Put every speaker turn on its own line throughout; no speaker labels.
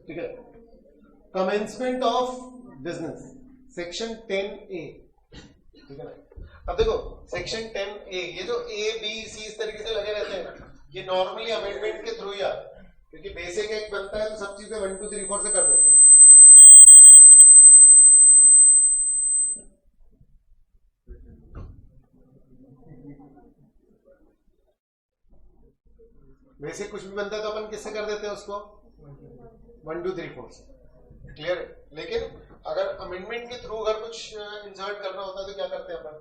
ठीक है, commencement of business section 10A, ठीक है ना। अब देखो सेक्शन 10A, ये जो A B C इस तरीके से लगे रहते हैं ना, ये नॉर्मली अमेंडमेंट के थ्रू ही आते हैं, क्योंकि बेसिक एक्ट बनता है तो सब चीजें 1 2 3 4 से कर देते हैं। बेसिक कुछ भी बनता है तो अपन किससे कर देते हैं उसको 1 2 3 4 से, क्लियर है। लेकिन अगर अमेंडमेंट के थ्रू अगर कुछ इंसर्ट करना होता है तो क्या करते हैं अपन,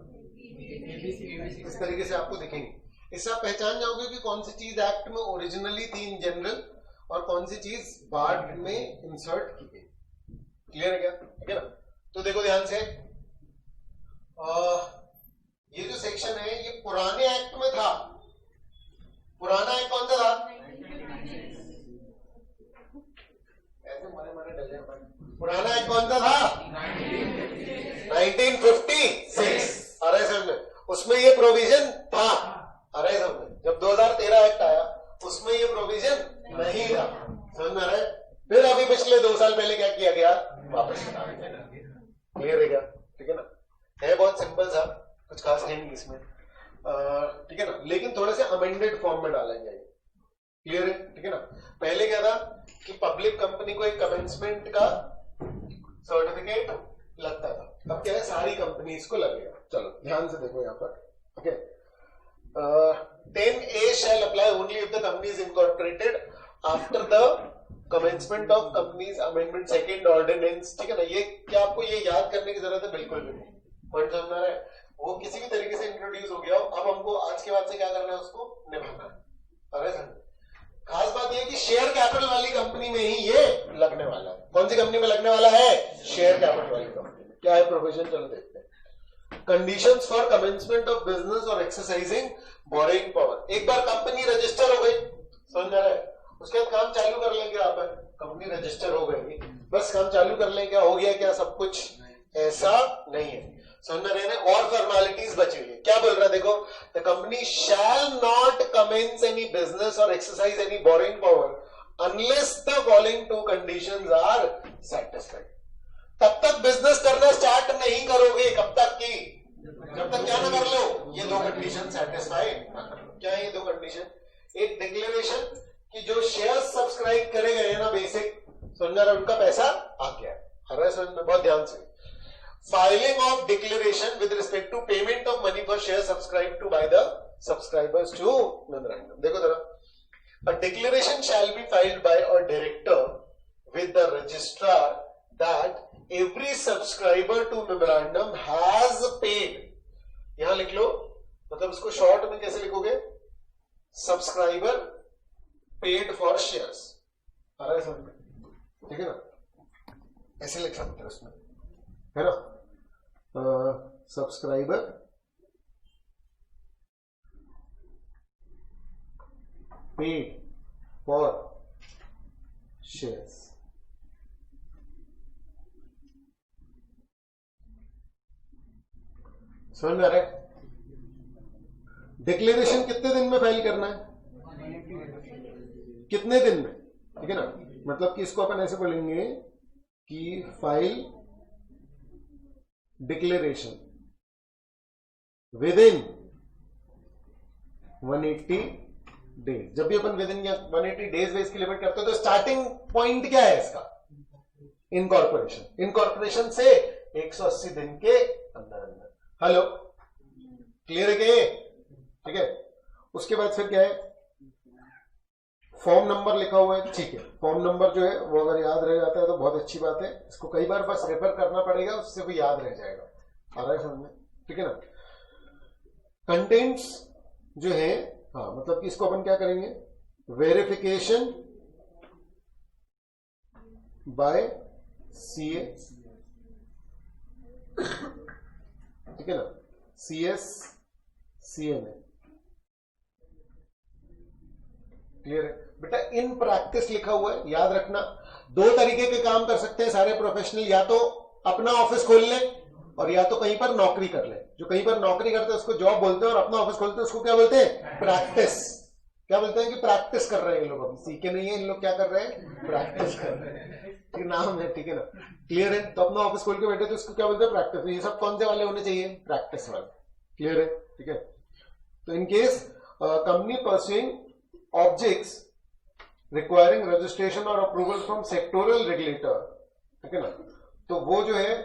इस तरीके से आपको दिखेंगे। इससे आप पहचान जाओगे कि कौन सी चीज एक्ट में ओरिजिनली थी इन जनरल और कौन सी चीज बाद में इंसर्ट की गई, क्लियर है क्या, ठीक है ना। तो देखो ध्यान से, ये जो सेक्शन है ये पुराने एक्ट में था। पुराना एक्ट कौन सा था, ऐसे मरे मरे डले अपन, पुराना एक्ट कौन सा था 1956, आ रहा है समझ में, उसमें ये प्रोविजन था, आ रहा है समझ में। जब 2013 एक्ट आया उसमें ये प्रोविजन नहीं था, समझ में आ रहा है। फिर अभी पिछले 2 साल पहले क्या किया गया, वापस हटा दिया, क्लियर है क्या, ठीक है ना। है बहुत सिंपल सा, कुछ खास है नहीं इसमें, ठीक है ना। लेकिन थोड़े से अमेंडेड फॉर्म में डाला जाएगा, क्लियर है, ठीक है ना। पहले क्या था कि पब्लिक कंपनी को एक कमेंसमेंट का सर्टिफिकेट लगता था, अब क्या है सारी कंपनीज को लगेगा। चलो ध्यान से देखो यहाँ पर, okay. 10A shall apply only if the company is incorporated after the commencement of company's amendment second ordinance, ठीक है ना। ये क्या आपको ये याद करने की जरूरत है, बिल्कुल भी नहीं, पॉइंट समझ रहा है। वो किसी भी तरीके से इंट्रोड्यूस हो गया हो, अब हमको आज के बाद से क्या करना है, उसको निभाना है। अरे खास बात यह कि शेयर कैपिटल वाली कंपनी में ही ये लगने वाला है। कौन सी कंपनी में लगने वाला है, शेयर कैपिटल वाली कंपनी में। क्या है प्रोविजन, चलो देखते हैं। Conditions for commencement of business और एक्सरसाइजिंग बोरोइंग पावर। एक बार कंपनी रजिस्टर हो गई, समझ रहा है, उसके बाद काम चालू कर लेंगे। आप कंपनी रजिस्टर हो गई, बस काम चालू कर लेंगे, हो गया क्या सब कुछ, ऐसा नहीं है, समझ में रहे। और फॉर्मेलिटीज बची हुई है। क्या बोल रहा है देखो, the company shall not commence any business और exercise any borrowing power unless the following 2 conditions are satisfied. तब तक बिजनेस करना स्टार्ट नहीं करोगे, कब तक की, जब तक क्या ना कर लो, ये 2 कंडीशन सेटिस्फाइड ना कर लो। क्या है ये 2 कंडीशन, एक डिक्लेरेशन कि जो शेयर सब्सक्राइब करे गए ना बेसिक, समझ रहा, उनका पैसा आ गया है, समझ में, बहुत ध्यान से। Filing of declaration with respect to payment of money for shares subscribed to by the subscribers to memorandum. देखो जरा, a declaration shall be filed by a director with the registrar that every subscriber to memorandum has paid. यहां लिख लो, मतलब इसको short में कैसे लिखोगे, subscriber paid for shares, आ रहा है समझ में, ठीक है ना, ऐसे लिख सकते हैं उसमें, है ना। सब्सक्राइबर पेड फॉर शेयर्स, समझ में आ रहा है। डिक्लेरेशन कितने दिन में फाइल करना है, कितने दिन में, ठीक है ना। मतलब कि इसको अपन ऐसे बोलेंगे कि file declaration with in 180 days. जब भी अपन विद इन 180 डेज बेस की लिमिट करते हैं तो स्टार्टिंग पॉइंट क्या है इसका, इनकॉर्पोरेशन। इनकॉर्पोरेशन से 180 दिन के अंदर अंदर। हेलो, क्लियर है क्या, ठीक है। उसके बाद फिर क्या है, फॉर्म नंबर लिखा हुआ है, ठीक है। फॉर्म नंबर जो है वो अगर याद रह जाता है तो बहुत अच्छी बात है, इसको कई बार बस रेफर करना पड़ेगा, उससे भी याद रह जाएगा, आ रहा है समझ में, ठीक है ना। कंटेंट्स जो है, हाँ, मतलब कि इसको अपन क्या करेंगे, वेरिफिकेशन बाय सीए, ठीक है ना, CS CMA, क्लियर है बेटा। इन प्रैक्टिस लिखा हुआ है, याद रखना। 2 तरीके के काम कर सकते हैं सारे प्रोफेशनल, या तो अपना ऑफिस खोल ले और या तो कहीं पर नौकरी कर ले। जो कहीं पर नौकरी करते हैं उसको जॉब बोलते हैं और अपना ऑफिस खोलते हैं उसको क्या बोलते हैं, प्रैक्टिस। क्या बोलते हैं कि प्रैक्टिस कर रहे हैं ये लोग, अभी सीखे नहीं है इन लोग, क्या कर रहे हैं, प्रैक्टिस कर रहे हैं, ठीक नाम है, ठीक है ना, क्लियर है। तो अपना ऑफिस खोल के बैठे तो इसको क्या बोलते हैं, प्रैक्टिस। ये सब कौन से वाले होने चाहिए, प्रैक्टिस वाले, क्लियर है, ठीक है। तो in case company pursuing objects requiring registration और अप्रूवल फ्रॉम सेक्टोरल रेगुलेटर, ठीक है ना, तो वो जो है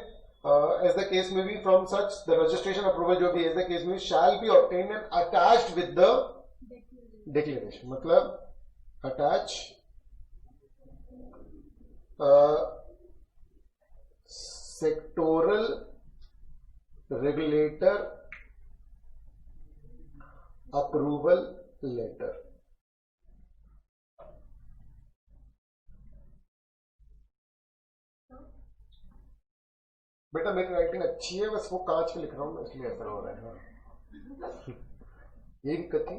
एज द केस में भी from such the registration approval जो भी एज द केस में shall be obtained and attached with the declaration, मतलब attach sectoral regulator approval letter. बेटा मेरी राइटिंग अच्छी है, बस वो कांच पे लिख रहा हूं मैं, इसलिए ऐसा हो रहा है। हाँ ये दिक्कत थी।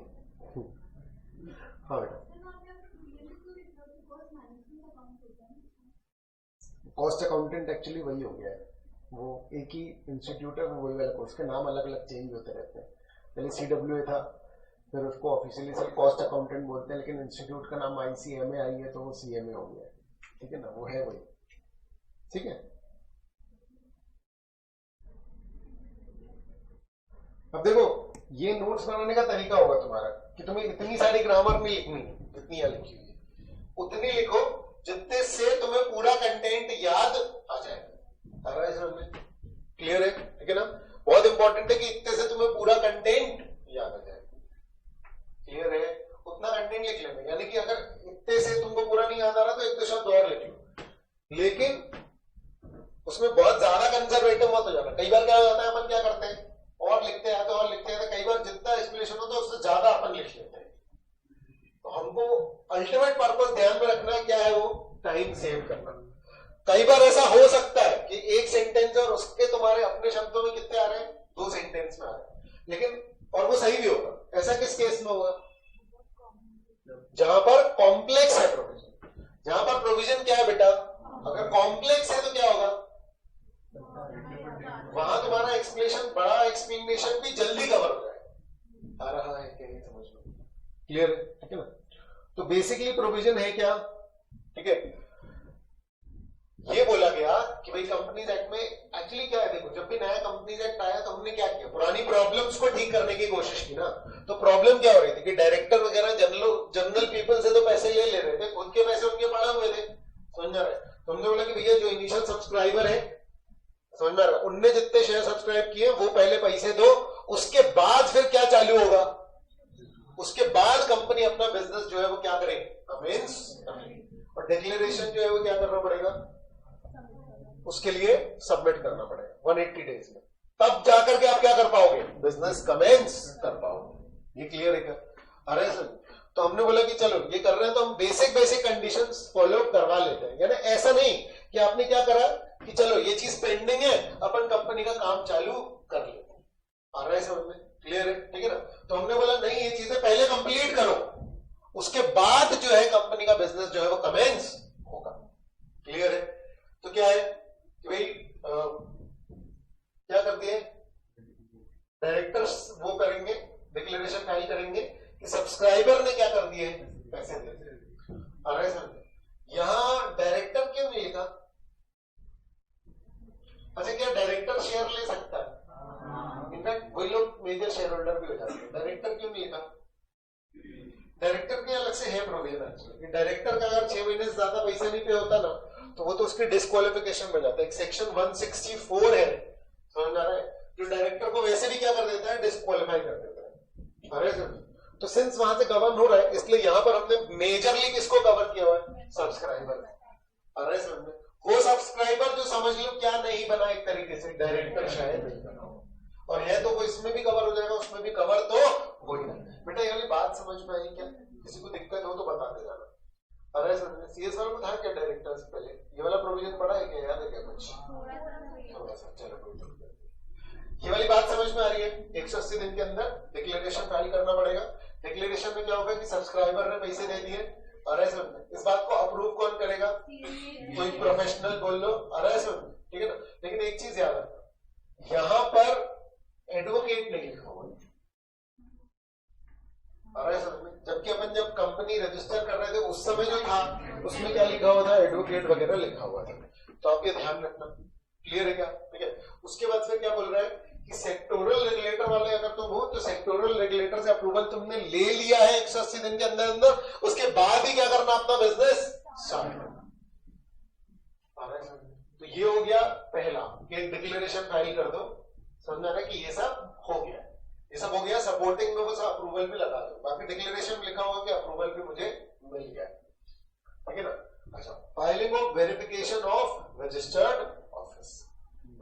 हाँ बेटा, कॉस्ट अकाउंटेंट एक्चुअली वही हो गया है, वो एक ही इंस्टीट्यूट है, वही वाला कोर्स के नाम अलग अलग चेंज होते रहते हैं। पहले CWA था, फिर उसको ऑफिशियली सब कॉस्ट अकाउंटेंट बोलते हैं, लेकिन इंस्टीट्यूट का नाम ICMA आई है तो वो CMA हो गया है, ठीक है ना, वो है वही, ठीक है। अब देखो ये नोट्स बनाने का तरीका होगा तुम्हारा कि तुम्हें इतनी सारी ग्रामर नहीं लिखनी, जितनी यहाँ लिखी हुई है उतनी लिखो जितने से तुम्हें पूरा कंटेंट याद आ जाए। क्लियर है, ठीक है ना, बहुत इंपॉर्टेंट है कि इतने से तुम्हें पूरा कंटेंट याद आ जाए, क्लियर है, उतना कंटेंट लिख लेना। यानी कि अगर इतने से तुमको पूरा नहीं याद आ रहा तो एक दो शब्द और लिख लो, लेकिन उसमें बहुत ज्यादा कंजर्वेटिव मत हो जाना। कई बार क्या होता है, अपन क्या करते हैं और लिखते हैं तो और लिखते हैं, तो कई बार जितना एक्सप्लेनेशन होता है उससे ज्यादा अपन लिख लेते हैं। तो हमको अल्टीमेट पर्पस ध्यान में रखना क्या है, वो टाइम सेव करना। कई बार ऐसा हो सकता है कि एक सेंटेंस और उसके तुम्हारे अपने शब्दों में कितने आ रहे हैं, 2 सेंटेंस में आ रहे हैं, लेकिन और वो सही भी होगा। ऐसा किस केस में होगा, जहां पर कॉम्प्लेक्स है प्रोविजन। जहां पर प्रोविजन क्या है बेटा, अगर कॉम्प्लेक्स है तो क्या होगा, वहां तुम्हारा एक्सप्लेनेशन, बड़ा एक्सप्लेनेशन भी जल्दी कवर हो जाए। आ रहा है क्या, नहीं समझ में, क्लियर है, ठीक है ना। तो बेसिकली प्रोविजन है क्या, ठीक है, ये बोला गया कि भाई कंपनीज एक्ट में एक्चुअली क्या है, देखो जब भी नया कंपनीज एक्ट आया तो हमने क्या किया, पुरानी प्रॉब्लम्स को ठीक करने की कोशिश की ना। तो प्रॉब्लम क्या हो रही थी कि डायरेक्टर वगैरह जनरल पीपल से तो पैसे ले रहे थे, खुद के पैसे उनके पड़े हुए थे, समझ रहे। तो हमने बोला कि भैया जो इनिशियल सब्सक्राइबर है, समझ में आ रहा, उनने जितने शेयर सब्सक्राइब किए वो पहले पैसे दो, उसके बाद फिर क्या चालू होगा, उसके बाद कंपनी अपना बिजनेस जो है वो क्या करे, कमेंस, और डिक्लेरेशन जो है वो क्या करना पड़ेगा, उसके लिए सबमिट करना पड़ेगा 180 डेज में, तब जाकर के आप क्या कर पाओगे, बिजनेस कमेंस कर पाओगे। ये क्लियर है क्या, अरे सर। तो हमने बोला कि चलो ये कर रहे हैं तो हम बेसिक कंडीशंस फॉलो करवा लेते हैं। यानी ऐसा नहीं कि आपने क्या करा कि चलो ये चीज पेंडिंग है, अपन कंपनी का काम चालू कर लेते हैं, आ रहा है समझ में, क्लियर है, ठीक है ना। तो हमने बोला नहीं, ये चीजें पहले कंप्लीट करो, उसके बाद जो है कंपनी का बिजनेस जो है वो कमेंस होगा, क्लियर है। तो क्या है कि भाई क्या करते हैं डायरेक्टर्स, वो करेंगे डिक्लेरेशन फाइल करेंगे कि सब्सक्राइबर ने क्या कर दिए, पैसे दे दिए, आ रहा है समझ। यहां डायरेक्टर क्यों नहीं लिखा, अच्छा क्या डायरेक्टर शेयर ले सकता है, इनफैक्ट वही लोग मेजर शेयर होल्डर भी हो जाते हैं, डायरेक्टर क्यों नहीं लिखा। डायरेक्टर के अलग से है प्रोविजन एक्चुअली, डायरेक्टर का अगर 6 महीने से ज्यादा पैसा नहीं पे होता ना तो वो तो उसकी डिस्क्वालिफिकेशन में जाता है। एक सेक्शन 164 है, समझ आ रहा है, जो डायरेक्टर को वैसे भी क्या कर देता है, डिस्क्वालीफाई कर देता है, अरे सर। तो सिंस वहां से गवर्न हो रहा है, इसलिए यहां पर हमने मेजरली किसको कवर किया हुआ है, सब्सक्राइबर, अरे सर। वो सब्सक्राइबर जो समझ लो क्या नहीं बना एक तरीके से, डायरेक्टर शायद नहीं बना, और है तो वो इसमें भी कवर हो जाएगा, उसमें भी कवर तो हो ही नहीं। बेटा ये वाली बात समझ में आई क्या, किसी को दिक्कत हो तो बताते जाना। अरे सर CS वालों को था क्या डायरेक्टर से पहले ये वाला प्रोविजन पड़ा है क्या, याद है क्या कुछ, थोड़ा सा, चलो ये वाली बात समझ में आ रही है। 180 दिन के अंदर डिक्लेरेशन फाइल करना पड़ेगा। डिक्लेरेशन में क्या होगा कि सब्सक्राइबर ने पैसे दे दिए, अरे सर। इस बात को अप्रूव कौन करेगा, कोई प्रोफेशनल बोल लो, अरे सर, ठीक है ना। लेकिन एक चीज याद रखना, यहां पर एडवोकेट नहीं लिखा हुआ, आ रहा है समझ में? जबकि अपन जब कंपनी रजिस्टर कर रहे थे उस समय जो था उसमें क्या लिखा हुआ था, एडवोकेट वगैरह लिखा हुआ था। तो आप ये ध्यान रखना, क्लियर है क्या? ठीक है। उसके बाद फिर क्या बोल रहा है कि सेक्टोरल रेगुलेटर वाले अगर तुम हो तो सेक्टोरल रेगुलेटर से अप्रूवल तुमने ले लिया है 180 दिन के अंदर अंदर, उसके बाद ही क्या करना, अपना बिजनेस स्टार्ट करना। तो ये हो गया पहला कि डिक्लेरेशन फाइल कर दो, समझ रहा है कि ये सब हो गया, ये सब हो गया। सपोर्टिंग में बस अप्रूवल भी लगा दो, बाकी डिक्लेरेशन लिखा हुआ कि अप्रूवल भी मुझे मिल गया, ठीक है ना। अच्छा, filing of verification of registered office.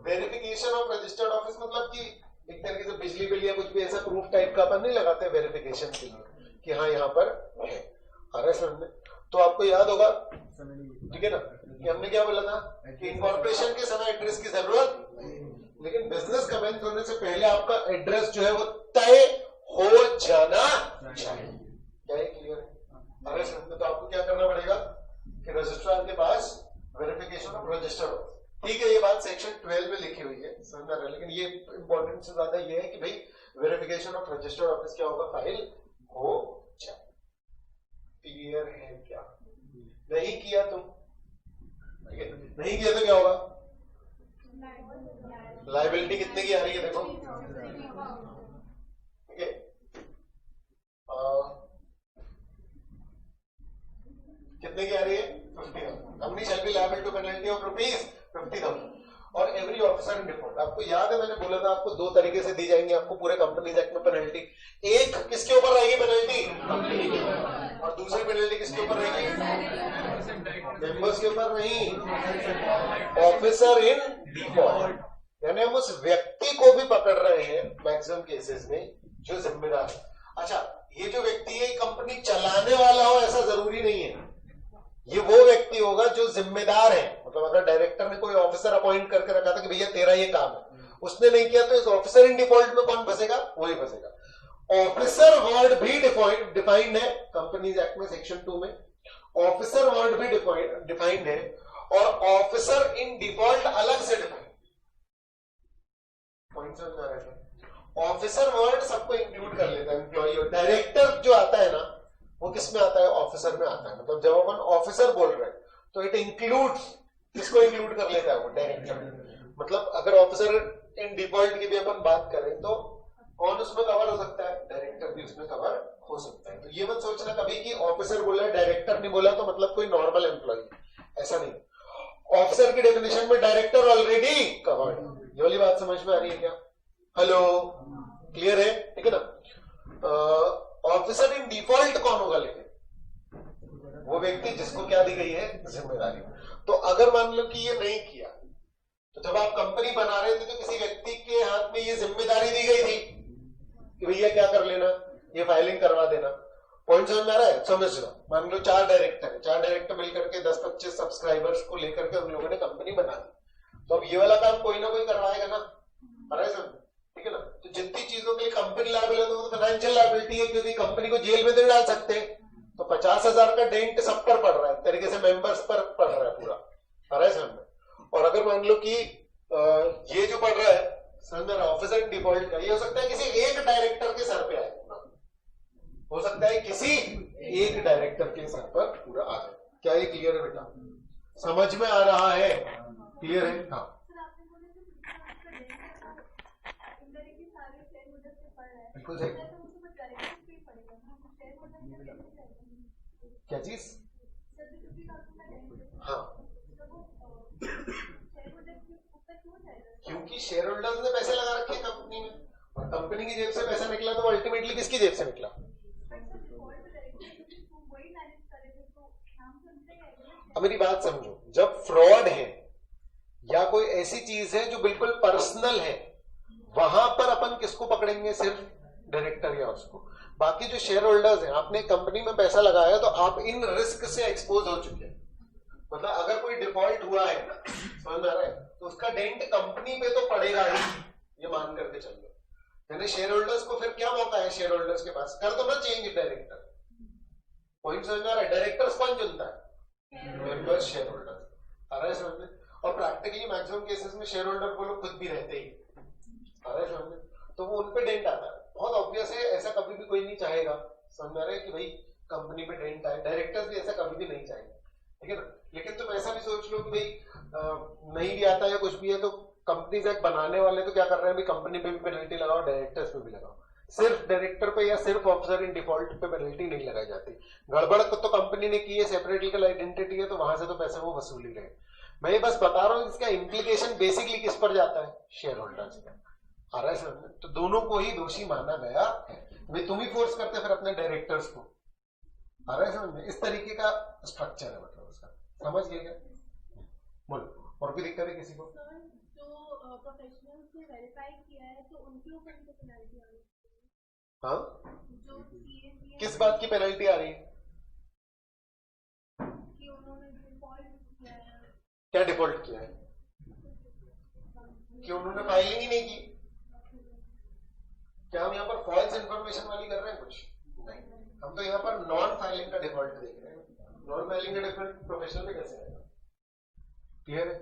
Verification of registered office मतलब कि एक तरीके से बिजली बिल या कुछ भी ऐसा प्रूफ टाइप का अपन नहीं लगाते वेरिफिकेशन के लिए कि हाँ यहाँ पर है, आ रहा है समझ में? तो आपको याद होगा, ठीक है ना, कि हमने क्या बोला था कि इनकॉर्पोरेशन के समय एड्रेस की जरूरत, लेकिन बिजनेस कमेंस होने से पहले आपका एड्रेस जो है वो तय हो जाना चाहिए। क्या है, क्लियर है? अरे समझ, तो आपको क्या करना पड़ेगा कि रजिस्ट्रार के पास वेरिफिकेशन ऑफ रजिस्टर्ड, ठीक है, ये बात सेक्शन 12 में लिखी हुई है, समझ रहे हैं, लेकिन ये इंपॉर्टेंट से ज्यादा ये है कि भाई वेरिफिकेशन ऑफ रजिस्टर्ड ऑफिस क्या होगा, फाइल हो जाए। क्लियर है क्या? नहीं किया तुम, ठीक है, नहीं किया तो क्या होगा, लाइबिलिटी कितने की आ रही है देखो, ठीक है, कितने की आ रही है, 50,000। Company shall be liable to penalty of ₹50,000 और एवरी ऑफिसर इन डिफॉल्ट। आपको याद है मैंने बोला था आपको दो तरीके से दी जाएंगी आपको पूरे कंपनीज एक्ट में पेनल्टी। एक किसके ऊपर रहेगी पेनल्टी, कंपनी के ऊपर, और दूसरी पेनल्टी किसके ऊपर रहेगी, मेंबर्स के ऊपर नहीं, ऑफिसर इन डिफॉल्ट। यानी हम उस व्यक्ति को भी पकड़ रहे हैं मैक्सिमम केसेस में जो जिम्मेदार है। अच्छा, ये जो व्यक्ति है कंपनी चलाने वाला हो ऐसा जरूरी नहीं है, ये वो व्यक्ति होगा जो जिम्मेदार है। मतलब अगर डायरेक्टर ने कोई ऑफिसर अपॉइंट करके रखा था कि भैया तेरा ये काम है, उसने नहीं किया तो इस ऑफिसर इन डिफॉल्ट में कौन फंसेगा, वही फंसेगा। ऑफिसर वर्ड भी डिफाइंड है कंपनीज एक्ट में सेक्शन 2 में, ऑफिसर वर्ड भी डिफाइंड है और ऑफिसर इन डिफॉल्ट अलग से डिफाइंड। पॉइंट समझ आ रहा है? ऑफिसर वर्ड सबको इंक्लूड कर लेता है, एम्प्लॉई और डायरेक्टर जो आता है ना वो किस में आता है, ऑफिसर में आता है। मतलब जब अपन ऑफिसर बोल रहे हैं तो इट इंक्लूड्स, किसको इंक्लूड कर लेता है वो, डायरेक्टर। मतलब अगर ऑफिसर इन डिफॉल्ट की भी अपन बात करें तो कौन उसमें कवर हो सकता है, डायरेक्टर भी उसमें कवर हो सकता है। तो ये मत सोचना कभी कि ऑफिसर बोला डायरेक्टर नहीं बोला तो मतलब कोई नॉर्मल एम्प्लॉई, ऐसा नहीं। ऑफिसर की डेफिनेशन में डायरेक्टर ऑलरेडी कवर्ड। ये वाली बात समझ में आ रही है क्या? हेलो, क्लियर है? ठीक है ना। ऑफिसर इन डिफॉल्ट कौन होगा, लेकिन वो व्यक्ति जिसको क्या दी गई है, जिम्मेदारी। तो अगर मान लो कि ये नहीं किया तो जब आप कंपनी बना रहे थे तो किसी व्यक्ति के हाथ में ये जिम्मेदारी दी गई थी कि भैया क्या कर लेना, ये फाइलिंग करवा देना। पॉइंट समझ में आ रहा है? समझ लो, मान लो 4 डायरेक्टर है, 4 डायरेक्टर मिलकर के 10-25 सब्सक्राइबर्स को लेकर के उन लोगों ने कंपनी बना दी, तो अब ये वाला काम कोई ना कोई करवाएगा ना, ठीक है ना। तो जितनी चीजों के लिए कंपनी लायबल है तो फाइनेंशियल लायबिलिटी है, क्योंकि कंपनी को जेल में नहीं डाल सकते। तो 50,000 का डेंट सब पर पड़ रहा है, तरीके से मेंबर्स पर पड़ रहा है पूरा, आ रहा है समझ में। और अगर मान लो कि ये जो पड़ रहा है समझ में, ऑफिसर डिफॉल्ट का, ये हो सकता है किसी एक डायरेक्टर के सर पे आए, हो सकता है किसी एक डायरेक्टर के सर पर पूरा आ जाए। क्या ये क्लियर है बेटा? समझ में आ रहा है? क्लियर है? हाँ, बिल्कुल सही। क्या चीज? हाँ, क्योंकि शेयर होल्डर्स ने पैसे लगा रखे कंपनी में और कंपनी की जेब से पैसा निकला तो अल्टीमेटली किसकी जेब से निकला? अब मेरी बात समझो, जब फ्रॉड है या कोई ऐसी चीज है जो बिल्कुल पर्सनल है, वहां पर अपन किसको पकड़ेंगे? सिर्फ डायरेक्टर या उसको। बाकी जो शेयर होल्डर्स हैं, आपने कंपनी में पैसा लगाया तो आप इन रिस्क से एक्सपोज हो चुके हैं। मतलब अगर कोई डिफॉल्ट हुआ है, समझ में आ रहा है, तो उसका डेंट कंपनी पे तो पड़ेगा ही, ये मान करके चल लो। यानी शेयर होल्डर्स को फिर क्या मौका है शेयर होल्डर्स के पास, कर दो ना चेंज डायरेक्टर। पॉइंट समझ में आ रहा है? डायरेक्टर्स कौन चुनता है? मेंबर्स, शेयर होल्डर्स, आ रहा है समझ में। और प्रैक्टिकली मैक्सिमम केसेस में शेयर होल्डर को लोग खुद भी रहते ही, आ रहा है समझ में, तो वो उनपे डेंट आता है। बहुत ऑब्वियस है, ऐसा कभी भी कोई नहीं चाहेगा, समझ रहे हैं कि भाई कंपनी में डेंट आए, डायरेक्टर्स भी ऐसा कभी भी नहीं चाहेंगे, ठीक है ना। लेकिन तुम ऐसा भी सोच लो कि भाई नहीं भी आता है कुछ भी है तो कंपनीज एक्ट बनाने वाले तो क्या कर रहे हैं, भाई कंपनी पे भी पेनल्टी लगाओ, डायरेक्टर्स पे भी लगाओ, सिर्फ डायरेक्टर पे या सिर्फ ऑफिसर इन डिफॉल्ट पे पेनल्टी नहीं लगाई जाती। गड़बड़ तो कंपनी ने की है, सेपरेट लीगल आइडेंटिटी है, तो वहां से तो पैसे वो वसूल ही रहे। मैं ये बस बता रहा हूँ इसका इम्प्लीकेशन बेसिकली किस पर जाता है, शेयर होल्डर्स पे आ रहा है समझ। तो दोनों को ही दोषी माना गया है, भाई तुम ही फोर्स करते फिर अपने डायरेक्टर्स को, आ रहा है समझ में। इस तरीके का स्ट्रक्चर है मतलब उसका, समझ गए क्या? बोलो और कोई दिक्कत है किसी को?
जो प्रोफेशनल्स ने वेरीफाई किया है तो उनके ऊपर तो पेनल्टी आ रही है।
हाँ,
जो CA
किस बात की पेनल्टी आ रही है?
कि उन्होंने डिफॉल्ट किया है।
क्या डिफॉल्ट किया है? कि उन्होंने फाइलिंग ही नहीं की। क्या हम यहाँ पर फॉल्स इंफॉर्मेशन वाली कर रहे हैं कुछ? नहीं, हम तो यहाँ पर नॉन फाइलिंग का डिफॉल्ट देख रहे हैं। नॉन फाइलिंग का डिफॉल्ट प्रोफेशनल में कैसे आएगा? क्लियर है?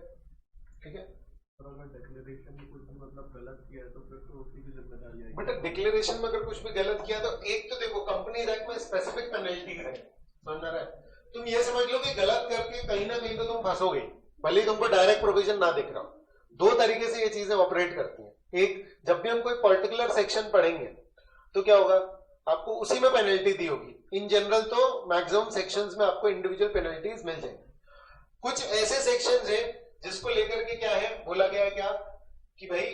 ठीक है।
अगर डिक्लेरेशन में कुछ भी मतलब गलत किया है तो फिर तो उसकी भी जिम्मेदारी है।
बेटा डिक्लेरेशन में अगर कुछ भी गलत किया तो एक तो देखो कंपनीज एक्ट में स्पेसिफिक पेनल्टीज है, समझ रहा है। तुम ये समझ लो कि गलत करके कहीं ना कहीं तो तुम फंसोगे, भले ही तुमको डायरेक्ट प्रोविजन ना दिख रहा हो। दो तरीके से ये चीजें ऑपरेट करती हैं। एक, जब भी हम कोई पर्टिकुलर सेक्शन पढ़ेंगे तो क्या होगा, आपको उसी में पेनल्टी दी होगी। इन जनरल तो मैक्सिमम सेक्शंस में आपको इंडिविजुअल पेनल्टीज मिल जाएंगी। कुछ ऐसे सेक्शंस हैं जिसको लेकर के क्या है बोला गया है, क्या कि भाई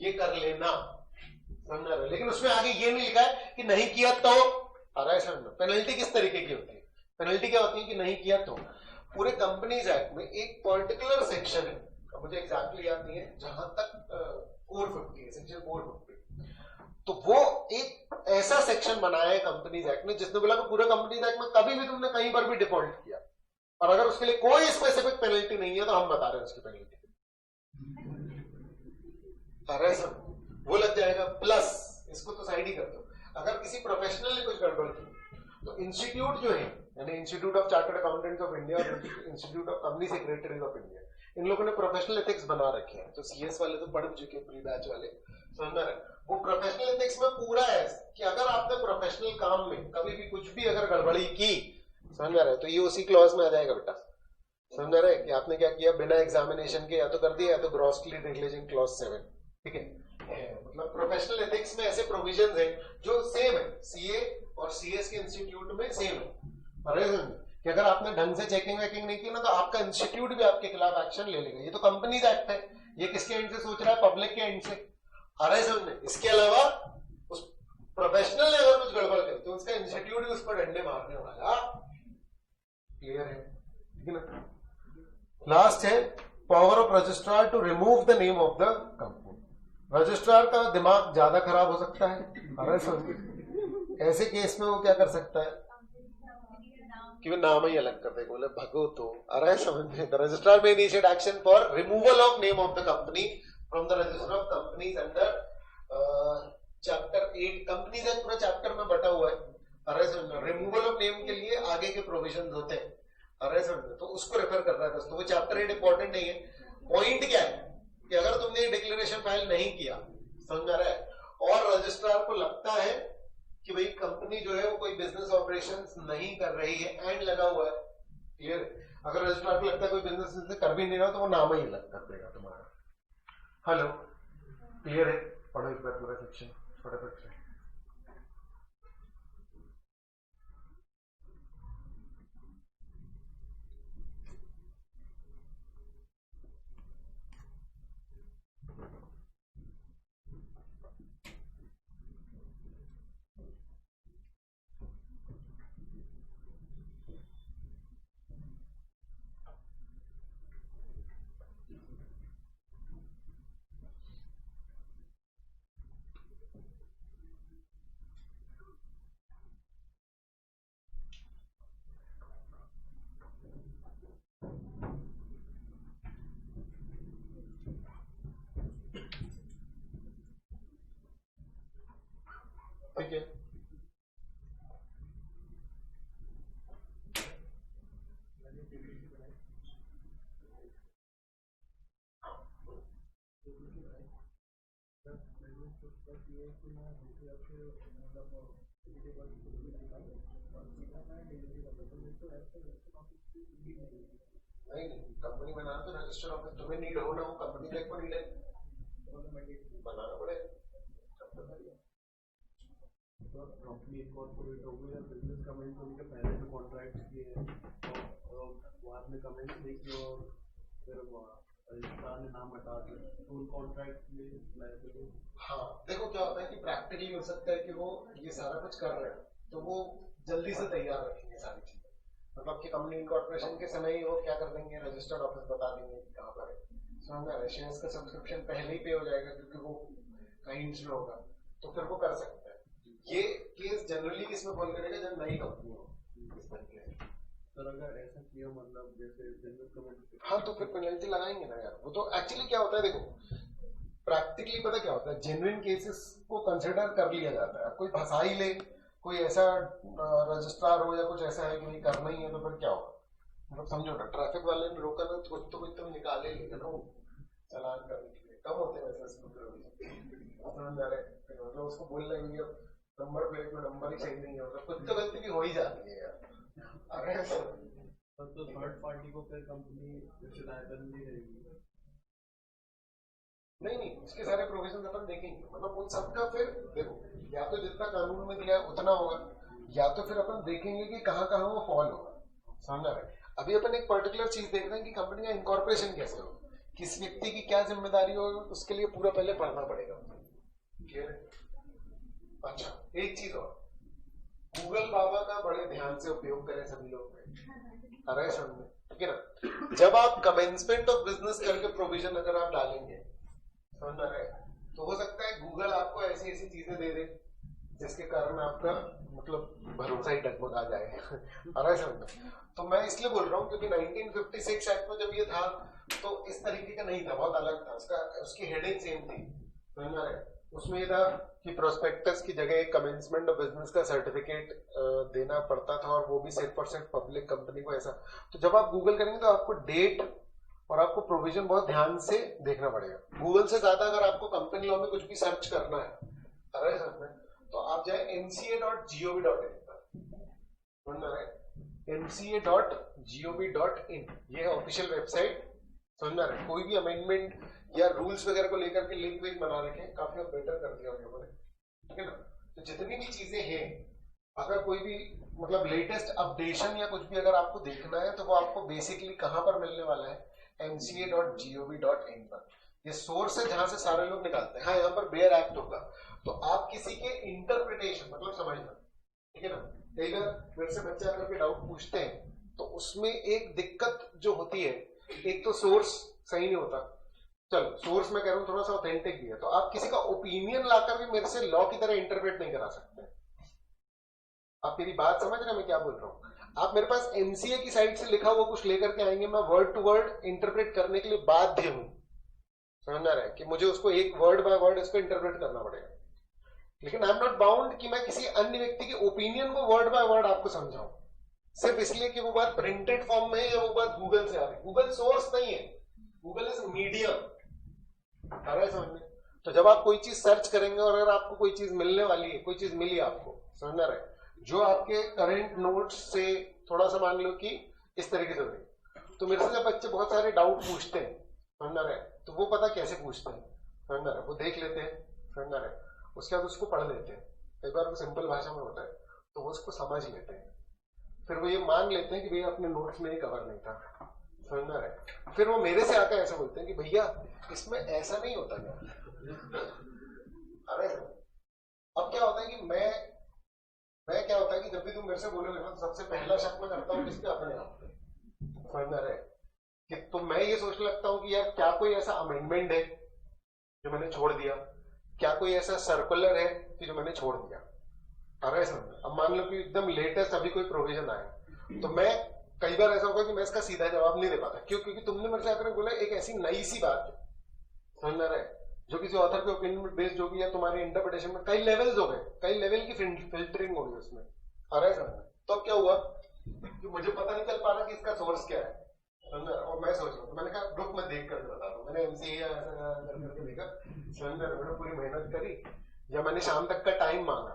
ये कर लेना, समझ रहे। लेकिन उसमें आगे ये नहीं लिखा है कि नहीं किया तो आ रहा है समझ। पेनल्टी किस तरीके की होती है? पेनल्टी क्या होती है कि नहीं किया तो। पूरे कंपनीज एक्ट में एक पर्टिकुलर सेक्शन है, मुझे एग्जैक्टली याद नहीं है, जहां तक 450 है, सेक्शन 450, तो वो एक ऐसा सेक्शन बनाया है कंपनीज एक्ट ने जिसने बोला कि पूरे कंपनीज एक्ट में कभी भी तुमने कहीं पर भी डिफॉल्ट किया और अगर उसके लिए कोई स्पेसिफिक पेनल्टी नहीं है तो हम बता रहे हैं उसकी पेनल्टी सब वो लग जाएगा। प्लस इसको तो साइड ही कर दो, अगर किसी प्रोफेशनल ने कुछ गड़बड़ की तो इंस्टीट्यूट जो है, यानी institute of chartered accountants of India और institute of company secretaries of India, इन लोगों ने प्रोफेशनल एथिक्स बना रखे हैं। तो सीएस वाले तो पढ़ चुके, प्री बैच वाले समझ रहे। वो प्रोफेशनल एथिक्स में पूरा है कि अगर आपने प्रोफेशनल काम में कभी भी कुछ भी अगर गड़बड़ी की, समझ रहे, तो ये उसी क्लॉज में आ जाएगा बेटा, समझ रहे कि आपने क्या किया, बिना एग्जामिनेशन के या तो कर दिया या तो ग्रॉसली नेग्लिजेंट क्लॉज 7, ठीक है। मतलब प्रोफेशनल एथिक्स में ऐसे प्रोविजंस हैं जो सेम है, सीए और सीएस के इंस्टीट्यूट में सेम है कि अगर आपने ढंग से चेकिंग वेकिंग नहीं की ना तो आपका इंस्टीट्यूट भी आपके खिलाफ एक्शन ले लेगा। ये तो कंपनीज एक्ट है, ये किसके एंड से सोच रहा है, पब्लिक के एंड से, आ रहा है समझ में। इसके अलावा उस प्रोफेशनल ने अगर कुछ गड़बड़ करी तो उसका इंस्टीट्यूट भी उस पर डंडे मारने वाला। क्लियर है, ठीक है ना। लास्ट है power of registrar to remove the name of the company. Registrar का दिमाग ज्यादा खराब हो सकता है, अरे समझ ऐसे केस में वो क्या कर सकता है कि वो नाम ही अलग कर देगा, बोले भगो तो, अरे समझ में। द रजिस्ट्रार में initiate action for removal of name of the company from the register of companies under chapter 8। Companies act पूरा चैप्टर में बटा हुआ है, अरे समझ में। रिमूवल ऑफ नेम के लिए आगे के प्रोविजन होते हैं, अरे समझ में, तो उसको रेफर कर रहा है बस। तो वो चैप्टर 8 इंपॉर्टेंट नहीं है। पॉइंट क्या है कि अगर तुमने डिक्लेरेशन फाइल नहीं किया, समझ आ रहा है, और रजिस्ट्रार को लगता है कि भाई कंपनी जो है वो कोई बिजनेस ऑपरेशंस नहीं कर रही है एंड लगा हुआ है, क्लियर। अगर रजिस्ट्रार को लगता है कोई बिजनेस कर भी नहीं रहा तो वो नाम ही अलग कर देगा तुम्हारा। हेलो, क्लियर है? पढ़ो एक बार पूरा सेक्शन फटाफट से। ठीक है, नहीं कंपनी बना तो रजिस्टर्ड ऑफिस तुम्हें नीड हो ना हो, कंपनी को एक नीड है, बनाना पड़ेगा।
कंपनी इनकॉर्पोरेट हो गई या बिजनेस कमेंट होने के पहले जो कॉन्ट्रैक्ट किए हैं और बाद में कमेंट देखिए और फिर रजिस्ट्रार ने नाम हटा दिया तो उन कॉन्ट्रैक्ट में लायबिलिटी।
हाँ देखो क्या होता है कि प्रैक्टिकली हो सकता है कि वो ये सारा कुछ कर रहे हैं तो वो जल्दी से तैयार रखेंगे सारी चीजें, मतलब कि कंपनी इनकॉर्पोरेशन के समय ही वो क्या कर देंगे, रजिस्टर्ड ऑफिस बता देंगे कि कहाँ पर है, समझ में आ रहा है, शेयर्स का सब्सक्रिप्शन पहले ही पे हो जाएगा क्योंकि वो कहीं में होगा तो फिर वो कर सकता है। ये केस जनरली किसमें फॉल करेगा, जब नई कंपनी हो इस तरीके से।
सर अगर ऐसा किया मतलब जैसे जनरल कमेंट,
हाँ तो फिर पेनल्टी लगाएंगे ना यार। वो तो एक्चुअली क्या होता है देखो, प्रैक्टिकली पता क्या होता है, जेन्युइन केसेस को कंसिडर कर लिया जाता है। कोई फंसा ही ले, कोई ऐसा रजिस्ट्रार हो या कुछ ऐसा है कि नहीं करना ही है तो फिर क्या होगा, मतलब समझो ना, ट्रैफिक वाले ने रोका ना तो कोई तो निकाले लेगा ना वो चालान करने के लिए, कम होते हैं वैसे मतलब उसको बोल रहे हैं नंबर प्लेट में नंबर ही सही नहीं होगा, खुद तो गलती भी हो ही जाती है यार। अरे
तो थर्ड पार्टी को फिर कंपनी लायबल नहीं रहेगी।
नहीं उसके सारे प्रोविजन अपन देखेंगे, मतलब उन सबका फिर देखो या तो जितना कानून में दिया है उतना होगा, या तो फिर अपन देखेंगे कि कहाँ कहाँ वो फॉल होगा, समझ रहे। अभी अपन एक पर्टिकुलर चीज देख रहे हैं कि कंपनी का इनकॉर्पोरेशन कैसे हो, किस व्यक्ति की क्या जिम्मेदारी हो, उसके लिए पूरा पहले पढ़ना पड़ेगा। क्लियर है? अच्छा एक चीज और, गूगल बाबा का बड़े ध्यान से उपयोग करें सभी लोग, अरे समझ ठीक है ना। जब आप कमेंसमेंट ऑफ बिजनेस करके प्रोविजन अगर आप डालेंगे, समझ रहे, तो हो सकता है गूगल आपको ऐसी ऐसी चीजें दे दे जिसके कारण आपका मतलब भरोसा ही डगमगा जाए। अरे समझ, तो मैं इसलिए बोल रहा हूँ क्योंकि 1956 एक्ट में जब ये था तो इस तरीके का नहीं था, बहुत अलग था, उसकी हेडिंग सेम थी, समझ रहे। उसमें ये था कि प्रोस्पेक्टस की जगह कमेंसमेंट ऑफ बिजनेस का सर्टिफिकेट देना पड़ता था, और वो भी सिर्फ और सिर्फ पब्लिक कंपनी को। ऐसा तो जब आप गूगल करेंगे तो आपको डेट और आपको प्रोविजन बहुत ध्यान से देखना पड़ेगा। गूगल से ज्यादा अगर आपको कंपनी लॉ में कुछ भी सर्च करना है अरे सर में, तो आप जाए mca.gov.in पर, mca.gov.in, ये है ऑफिशियल वेबसाइट, समझना रहे। कोई भी अमेंडमेंट या रूल्स वगैरह को लेकर के लिंक विंक बना रखे, काफी बेटर कर दिया उन्होंने, ठीक है ना। तो जितनी भी चीजें हैं, अगर कोई भी मतलब लेटेस्ट अपडेशन या कुछ भी अगर आपको देखना है तो वो आपको बेसिकली कहां पर मिलने वाला है, mca.gov.in पर। ये सोर्स है जहां से सारे लोग निकालते हैं। हाँ यहाँ पर बेयर एक्ट होगा, तो आप किसी के इंटरप्रिटेशन मतलब समझना, ठीक है ना। कई बार मेरे से बच्चे आकर के डाउट पूछते हैं तो उसमें एक दिक्कत जो होती है, एक तो सोर्स सही नहीं होता, चलो सोर्स मैं कह रहा हूँ थोड़ा सा ऑथेंटिक भी है, तो आप किसी का ओपिनियन लाकर भी मेरे से लॉ की तरह इंटरप्रेट नहीं करा सकते। आप मेरी बात समझ रहे हैं मैं क्या बोल रहा हूँ। आप मेरे पास एमसीए की साइड से लिखा हुआ कुछ लेकर के आएंगे, मैं वर्ड टू वर्ड इंटरप्रेट करने के लिए बाध्य हूं, समझना रहे कि मुझे उसको एक वर्ड बाय वर्ड इसको इंटरप्रेट करना पड़ेगा। लेकिन आई एम नॉट बाउंड कि मैं किसी अन्य व्यक्ति के ओपिनियन को वर्ड बाय वर्ड आपको समझाऊं, सिर्फ इसलिए कि वो बात प्रिंटेड फॉर्म में है या वो बात गूगल से आ रही। गूगल सोर्स नहीं है, गूगल इज मीडियम, आ रहा है समझ में। तो जब आप कोई चीज सर्च करेंगे और अगर आपको कोई चीज मिलने वाली है, कोई चीज मिली आपको, समझना रहे, जो आपके करंट नोट्स से थोड़ा सा मान लो कि इस तरीके से होगी, तो मेरे से जब बच्चे बहुत सारे डाउट पूछते हैं, समझना रहे, तो वो पता कैसे पूछते हैं, समझना रहे, वो देख लेते हैं, समझना रहे, उसके बाद उसको पढ़ लेते हैं। कई बार वो सिंपल भाषा में होता है तो वो उसको समझ लेते हैं, फिर वो ये मान लेते हैं कि भैया अपने नोट्स में ही कवर नहीं था, समझना रहे। फिर वो मेरे से आकर ऐसा बोलते हैं कि भैया इसमें ऐसा नहीं होता क्या। अरे अब क्या होता है कि मैं क्या होता है कि जब भी तुम मेरे से बोलोगे ना तो सबसे पहला शक मैं करता हूँ किस पे, अपने आप पे, समझना रहे कि तो मैं ये सोचने लगता हूँ कि यार क्या कोई ऐसा अमेंडमेंट है जो मैंने छोड़ दिया, क्या कोई ऐसा सर्कुलर है कि जो मैंने छोड़ दिया। अरे समझ, अब मान लो कि एकदम लेटेस्ट अभी कोई प्रोविजन आया तो मैं कई बार ऐसा होगा कि मैं इसका सीधा जवाब नहीं दे पाता, क्यों, क्योंकि तुमने मेरे से आकर बोला एक ऐसी नई सी बात, समझना रहे, जो किसी ऑथर के ओपिनियन में बेस्ड होगी या तुम्हारे इंटरप्रिटेशन में कई लेवल्स हो गए, कई लेवल की फिल्टरिंग होगी उसमें। अरे समझना, तो अब क्या हुआ कि मुझे पता नहीं चल पा रहा कि इसका सोर्स क्या है, समझना। और मैं सोच रहा हूँ, तो मैंने कहा ग्रुप में देख कर बता दो, मैंने एमसीए ऐसा करके देखा, समझना, मैंने पूरी मेहनत करी या मैंने शाम तक का टाइम मांगा,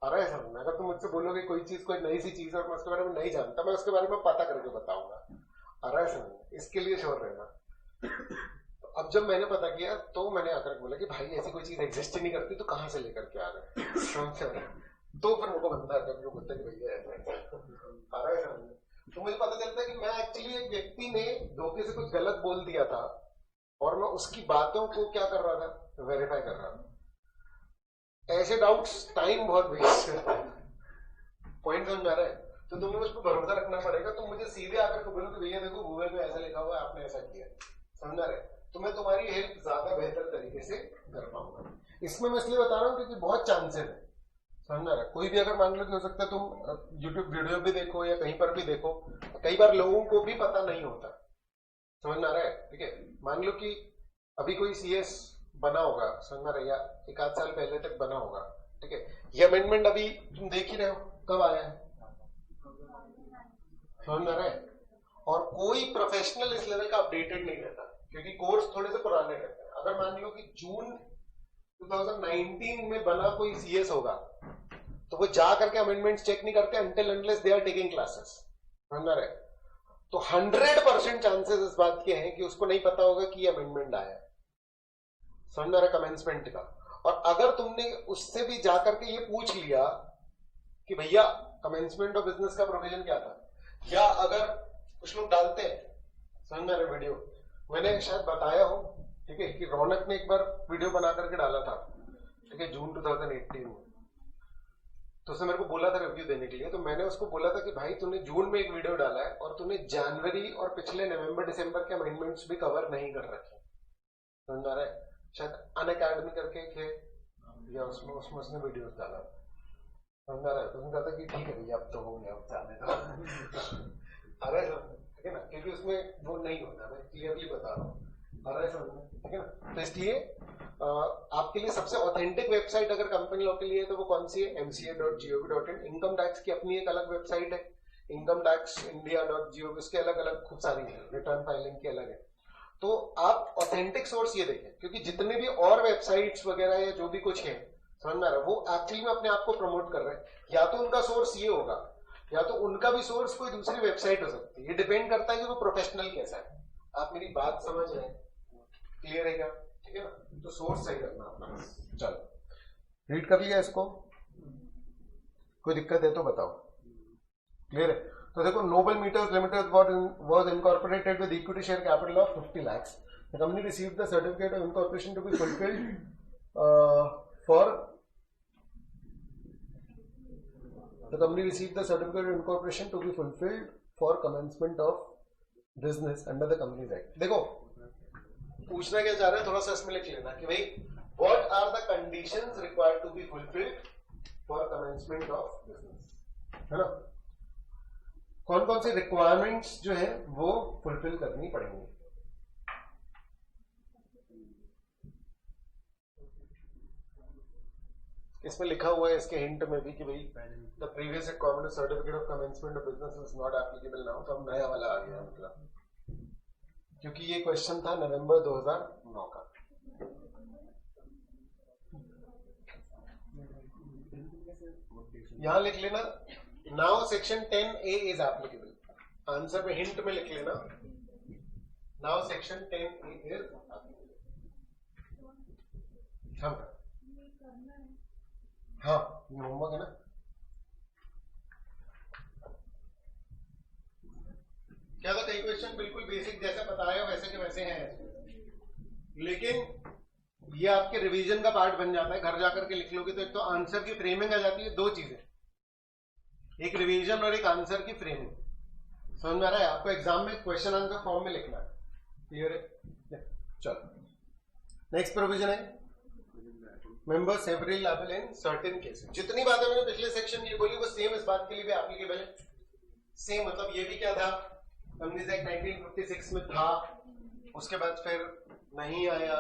अरे सर अगर तुम मुझसे बोलोगे कोई चीज कोई नई सी चीज और मैं उसके बारे में नहीं जानता, मैं उसके बारे में पता करके बताऊंगा। अरे सर इसके लिए श्योर रहना। तो अब जब मैंने पता किया तो मैंने आकर बोला कि भाई ऐसी कोई चीज एग्जिस्ट ही नहीं करती, तो कहाँ से लेकर के आ रहे तो फिर मुझको बनता है बोलता कि भैया अरे सर तो मुझे पता चलता है कि मैं एक्चुअली एक व्यक्ति ने धोखे से कुछ गलत बोल दिया था और मैं उसकी बातों को क्या कर रहा था, वेरीफाई कर रहा था। ऐसे डाउट्स टाइम बहुत वेस्ट करता है। पॉइंट समझ में आ रहा है? तो तुम्हें उस पर भरोसा रखना पड़ेगा। तुम मुझे सीधे आकर के बोलो कि भैया देखो गूगल पे ऐसा लिखा हुआ है, आपने ऐसा किया, समझ रहे, तो मैं तुम्हारी हेल्प ज्यादा बेहतर तरीके से कर पाऊंगा। इसमें मैं इसलिए बता रहा हूँ क्योंकि बहुत चांसेस है, समझ रहा है। कोई भी अगर मान लो कि हो सकता है तुम यूट्यूब वीडियो भी देखो या कहीं पर भी देखो, कई बार लोगों को भी पता नहीं होता, समझ में आ रहा है? ठीक है, मान लो कि अभी कोई सीएस बना होगा, समझ में आ रहा है, या एक आध साल पहले तक बना होगा, ठीक है, ये अमेंडमेंट अभी तुम देख ही रहे हो कब आया है, समझ में आ रहा है। और कोई प्रोफेशनल इस लेवल का अपडेटेड नहीं रहता क्योंकि कोर्स थोड़े से पुराने रहते हैं। अगर मान लो कि जून 2019 में बना कोई सीएस होगा तो वो जा करके अमेंडमेंट्स चेक नहीं करते until unless they are taking classes, समझ में आ रहा है। तो 100% चांसेस इस बात के हैं कि उसको नहीं पता होगा कि ये अमेंडमेंट आया, समझ में आ रहा है, कमेंसमेंट का। और अगर तुमने उससे भी जाकर के ये पूछ लिया कि भैया कमेंसमेंट ऑफ बिजनेस का प्रोविजन क्या था, या अगर कुछ लोग डालते हैं, समझ में आ रहा है, वीडियो मैंने शायद बताया हो, ठीक है, कि रौनक ने एक बार वीडियो बना करके डाला था, ठीक है, जून 2018 में। तो उसने मेरे को बोला था रिव्यू देने के लिए, तो मैंने उसको बोला था कि भाई तूने जून में एक वीडियो डाला है और तूने जनवरी और पिछले नवंबर दिसंबर के अमेंडमेंट्स भी कवर नहीं कर रखे, समझ में आ रहा है। शायद अनअकैडमी करके थे या उसमें उसने वीडियोस डाला, समझ में आ रहा है। तो उसने कहा था कि ठीक है भैया अब तो हो गया, अब जाने दो। अरे ठीक है ना, क्योंकि उसमें वो नहीं होता, मैं क्लियरली बता रहा हूँ, अरे ठीक है ना। तो इसलिए आपके लिए सबसे ऑथेंटिक वेबसाइट अगर कंपनी लॉ के लिए तो वो कौन सी है, mca.gov.in। इनकम टैक्स की अपनी एक अलग वेबसाइट है, इनकम टैक्स इंडिया.gov, उसके अलग अलग खूब सारी है, रिटर्न फाइलिंग की अलग है। तो आप ऑथेंटिक सोर्स ये देखें, क्योंकि जितने भी और वेबसाइट्स वगैरह या जो भी कुछ है, समझ में आ रहा है, वो एक्चुअली में अपने आप को प्रमोट कर रहे हैं। या तो उनका सोर्स ये होगा या तो उनका भी सोर्स कोई दूसरी वेबसाइट हो सकती है, ये डिपेंड करता है कि वो प्रोफेशनल कैसा है। आप मेरी बात समझ रहे हैं? क्लियर है क्या? ठीक है ना, तो सोर्स सही रखना अपना। चलो रीड कर लिया इसको, कोई दिक्कत है तो बताओ। क्लियर है? तो देखो, Noble Meters Limited was incorporated with equity share capital of 50 lakhs. The company received the certificate of incorporation to be fulfilled for the company received the certificate of incorporation to be fulfilled for commencement of business under the Companies Act. देखो पूछना क्या चाह रहे हैं, थोड़ा सा इसमें लिख लेना कि भाई what are the conditions required to be fulfilled for commencement of business, है ना। कौन कौन से रिक्वायरमेंट्स जो है वो फुलफिल करनी पड़ेंगी। इसमें लिखा हुआ है इसके हिंट में भी कि भाई the previous requirement certificate of commencement of business is not applicable now. तो अब नया वाला आ गया, मतलब क्योंकि ये क्वेश्चन था नवंबर 2009 का। यहां लिख लेना now section 10A is applicable. Answer में हिंट में लिख लेना नाउ सेक्शन 10A इज हाँ, ये होमवर्क है ना। क्या था, कई क्वेश्चन बिल्कुल बेसिक जैसे बताया वैसे के वैसे हैं, लेकिन ये आपके रिवीजन का पार्ट बन जाता है। घर जाकर के लिख लोगे तो एक तो आंसर की फ्रेमिंग आ जाती है, दो चीजें, एक रिवीजन और एक आंसर की फ्रेमिंग। समझ में आ रहा है? आपको एग्जाम में क्वेश्चन आंसर फॉर्म में लिखना है। क्लियर है? चलो नेक्स्ट प्रोविजन है member severally liable in certain cases. जितनी बातें मैंने पिछले सेक्शन की बोली वो सेम इस बात के लिए भी एप्लीकेबल है। सेम मतलब ये भी क्या था, कंपनीज एक्ट 1956 में था, उसके बाद फिर नहीं आया,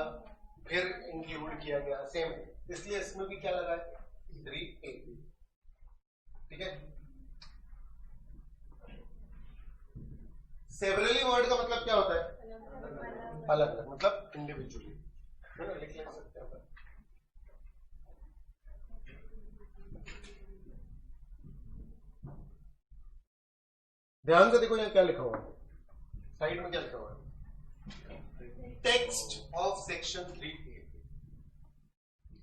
फिर इंक्लूड किया गया, सेम। इसलिए इसमें भी क्या लगा है, 3A। ठीक है, सेवरली वर्ड का मतलब क्या होता है, अलग अलग, मतलब इंडिविजुअली, है ना, लिख सकते हैं। ध्यान से देखो यहाँ क्या लिखा हुआ है, साइड में क्या लिखा हुआ है, टेक्स्ट ऑफ सेक्शन 3A।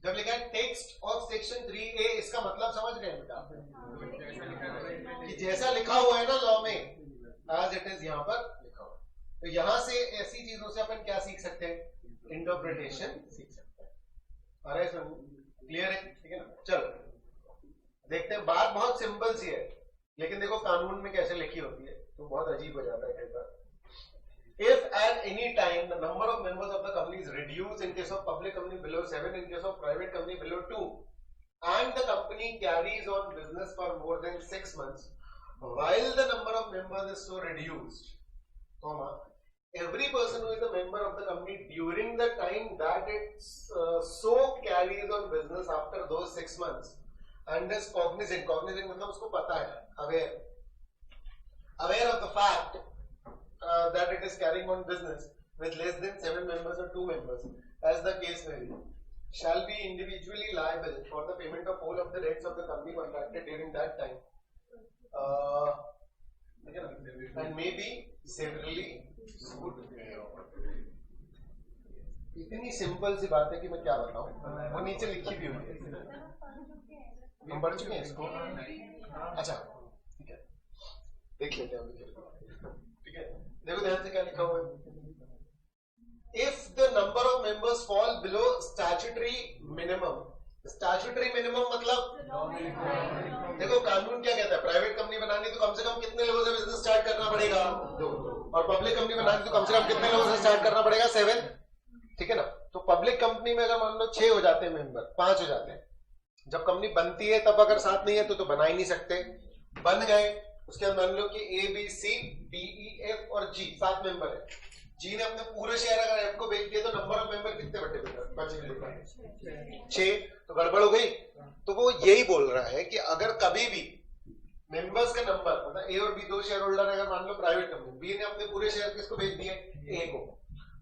जब लिखा है टेक्स्ट ऑफ सेक्शन 3A, इसका मतलब समझ गए बेटा कि जैसा लिखा हुआ है ना लॉ में, एज इट इज यहाँ पर लिखा हुआ है। तो यहां से ऐसी चीजों से अपन क्या सीख सकते हैं, इंटरप्रिटेशन सीख सकते हैं। अरे क्लियर है, ठीक है ना। चलो देखते हैं, बात बहुत सिंपल सी है, लेकिन देखो कानून में कैसे लिखी होती है तो बहुत अजीब हो जाता है कई बार। If at any time the number of members of the company is reduced in case of public company below 7, in case of private company below 2, and the company carries on business for more than 6 months, while the number of members is so reduced, comma, every person who is a member of the company during the time that it so carries on business after those 6 months and is cognizant मतलब उसको पता है, aware of the fact that it is carrying on business with less than 7 members or 2 members, as the case may be, shall be individually liable for the payment of all of the debts of the company contracted during that time, and may be severally sued. इतनी simple सी बात है कि मैं क्या बताऊं, वो नीचे लिखी भी हुई है, हम पढ़ चुके हैं इसको। अच्छा ठीक है, देख लेते हैं, ठीक है। देखो ध्यान से क्या लिखा हुआ है, if the number of members fall below statutory minimum. Statutory minimum मतलब देखो कानून क्या कहता है, प्राइवेट कंपनी बनानी तो कम से कम कितने लोगों से बिजनेस स्टार्ट करना पड़ेगा, 2, और पब्लिक कंपनी बनानी तो कम से कम कितने लोगों से स्टार्ट करना पड़ेगा, 7, ठीक है ना। तो पब्लिक कंपनी में अगर मान लो 6 हो जाते हैं मेंबर, 5 हो जाते हैं, जब कंपनी बनती है तब अगर 7 नहीं है तो बना ही नहीं सकते, बन गए, उसके बाद मान लो कि ABCDEF और G 7 मेंबर है, G ने अपने पूरे शेयर अगर F को बेच दिया तो नंबर ऑफ मेंबर कितने बचे, 6, तो गड़बड़ हो गई। तो वो यही बोल रहा है कि अगर कभी भी मेंबर्स का नंबर मतलब A और B 2 शेयर होल्डर, अगर मान लो प्राइवेट कंपनी, B ने अपने पूरे शेयर किसको बेच दिए, A को,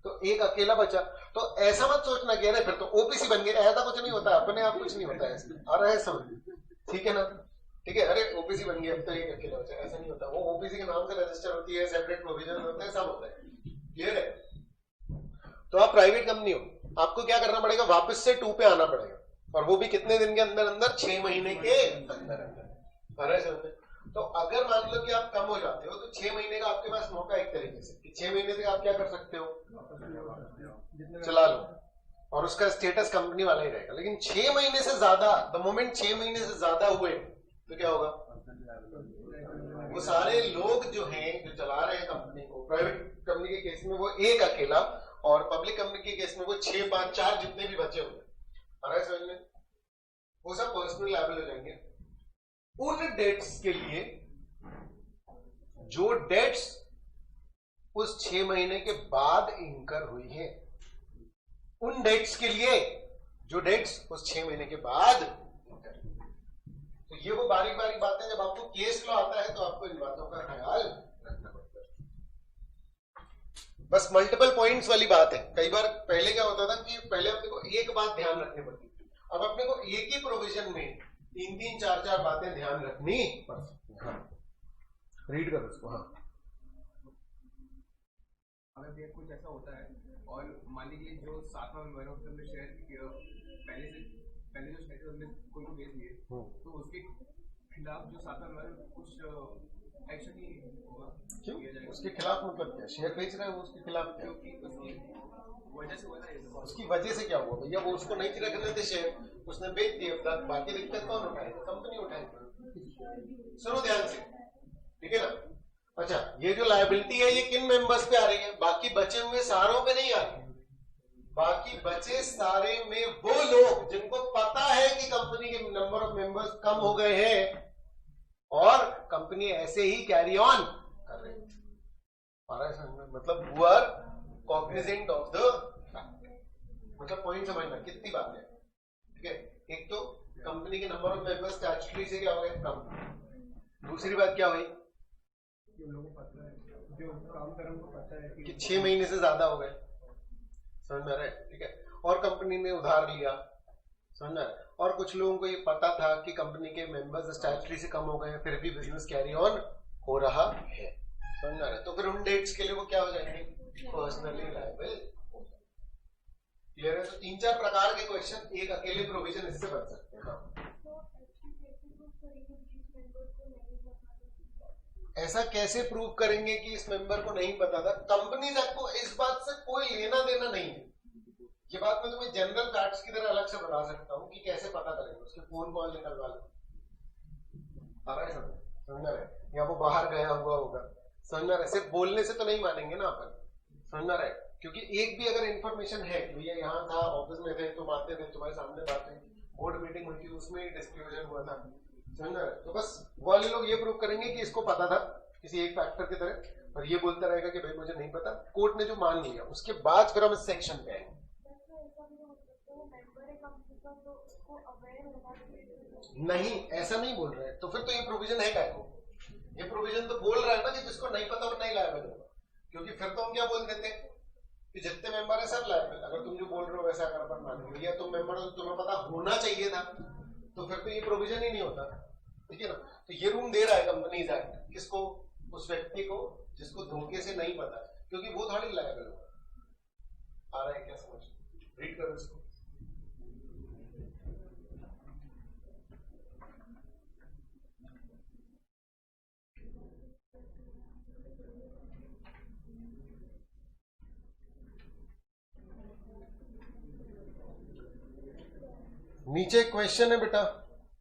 तो एक अकेला बचा। तो ऐसा मत सोचना कि अरे फिर तो OPC बन गए, ऐसा कुछ नहीं होता, अपने आप कुछ नहीं होता है, आ रहा है समझ, ठीक है ना, ठीक है। अरे OPC बन गया अब तो एक अकेला बचा, ऐसा नहीं होता, वो OPC के नाम से रजिस्टर होती है, सेपरेट प्रोविजन होते हैं, सब होता है, क्लियर है। तो आप प्राइवेट कंपनी हो, आपको क्या करना पड़ेगा, वापस से 2 पे आना पड़ेगा, और वो भी कितने दिन के अंदर अंदर, 6 महीने के अंदर अंदर। अरे समझे, तो अगर मान लो कि आप कम हो जाते हो तो 6 महीने का आपके पास मौका एक तरीके से कि 6 महीने तक आप क्या कर सकते हो, चला लो, और उसका स्टेटस कंपनी वाला ही रहेगा। लेकिन 6 महीने से ज्यादा, द मोमेंट 6 महीने से ज्यादा हुए तो क्या होगा, वो सारे लोग जो हैं जो चला रहे हैं कंपनी को, प्राइवेट कंपनी के केस में वो एक अकेला, और पब्लिक कंपनी के केस में वो 6, 5, 4 जितने भी बचे होंगे, समझ में, वो सब पर्सनल लायबल हो जाएंगे उन डेट्स के लिए जो डेट्स उस 6 महीने के बाद इंकर हुई है, उन डेट्स के लिए जो डेट्स उस 6 महीने के बाद। तो ये वो बारीक बारीक बातें, जब आपको केस लॉ आता है तो आपको इन बातों का ख्याल रखना पड़ता है। बस मल्टीपल पॉइंट्स वाली बात है। कई बार पहले क्या होता था कि पहले अपने को एक बात ध्यान रखनी पड़ती थी, अब अपने को एक ही प्रोविजन में 3-3, 4-4 बातें ध्यान रखनी पड़ सकती है। हाँ, रीड करो इसको। हाँ,
अगर भैया कुछ ऐसा होता है और मान लीजिए जो 7वां मेंबर ऑफ द शेयर पहले जो शेयर हमने कोई को बेच दिए, तो उसके खिलाफ जो 7वां मेंबर कुछ एक्शन ही होगा,
क्यों उसके खिलाफ मतलब क्या, शेयर बेच रहा है वो उसके खिलाफ क्या,
क्योंकि उसकी वजह से हुआ था,
उसकी वजह से क्या हुआ भैया, वो उसको नहीं रखने थे शेयर, उसने बेच दिए, बाकी दिक्कत कौन उठाएगा, कंपनी उठाएगी। सुनो ध्यान से, ठीक है ना। अच्छा, ये जो लायबिलिटी है ये किन मेंबर्स पे आ रही है, बाकी बचे हुए सारों पे नहीं आ रही। बाकी बचे सारे में वो लोग जिनको पता है कि कंपनी के नंबर ऑफ मेंबर्स कम हो गए हैं और कंपनी ऐसे ही कैरी ऑन कर रही है, मतलब who are cognizant of the fact. मतलब पॉइंट समझना, कितनी बात है, ठीक है। एक तो कंपनी के नंबर ऑफ मेंबर्स स्टैट्यूटरी से क्या हो गए, कम। दूसरी बात क्या हुई,
लोगों को पता है, जो काम कर रहे हैं उनको पता है
कि 6 महीने से ज्यादा हो गए, समझ में आ रहा है, ठीक है। और कंपनी ने उधार लिया, समझ में आ रहा है। और कुछ लोगों को ये पता था कि कंपनी के मेंबर्स स्टैट्यूटरी से कम हो गए, फिर भी बिजनेस कैरी ऑन हो रहा है, समझ आ रहा है? तो फिर उन डेट्स के लिए वो क्या हो जाएंगे, पर्सनली लायबल। क्लियर है? तो 3-4 प्रकार के क्वेश्चन एक अकेले प्रोविजन इससे बन सकते हैं। ऐसा कैसे प्रूव करेंगे कि इस मेंबर को नहीं पता था? कंपनीज आपको इस बात से कोई लेना देना नहीं है। ये बात मैं तुम्हें जनरल फैक्ट्स की तरह अलग से बता सकता हूँ कि कैसे पता करेंगे, उसके फोन कॉल निकलवा लो, आ रहा है समझ रहा है? या वो बाहर गया हुआ होगा, समझ रहा है? सिर्फ बोलने से तो नहीं मानेंगे ना अपन, समझ रहा है? क्योंकि एक भी अगर इंफॉर्मेशन है कि भैया यहाँ था, ऑफिस में थे, तुम आते थे, तुम्हारे सामने बात हुई, बोर्ड मीटिंग हुई थी, उसमें डिस्क्लोजर हुआ था, समझ रहा है? तो बस वाले लोग ये प्रूव करेंगे कि इसको पता था किसी एक फैक्टर की तरह, और ये बोलता रहेगा कि भाई मुझे नहीं पता, कोर्ट ने जो मान लिया उसके बाद फिर हम इस सेक्शन पे आएंगे। नहीं, ऐसा नहीं बोल रहे हैं, तो फिर तो ये प्रोविजन है क्या? ये प्रोविजन तो बोल रहा है ना कि जिसको नहीं पता वो नहीं लायबल होगा, क्योंकि फिर तो हम क्या बोल देते हैं कि जितने मेंबर है सब लायबल। अगर तुम जो बोल रहे हो वैसा अगर अपन मान लो, या तुम मेंबर हो तुम्हें पता होना चाहिए था, तो फिर तो ये प्रोविजन ही नहीं होता, ठीक है ना? तो ये रूम दे रहा है कंपनीज एक्ट किसको, उस व्यक्ति को जिसको धोखे से नहीं पता, क्योंकि वो थोड़ी लायबल होगा। आ रहा है क्या समझ? रीड करो इसको। नीचे क्वेश्चन है बेटा,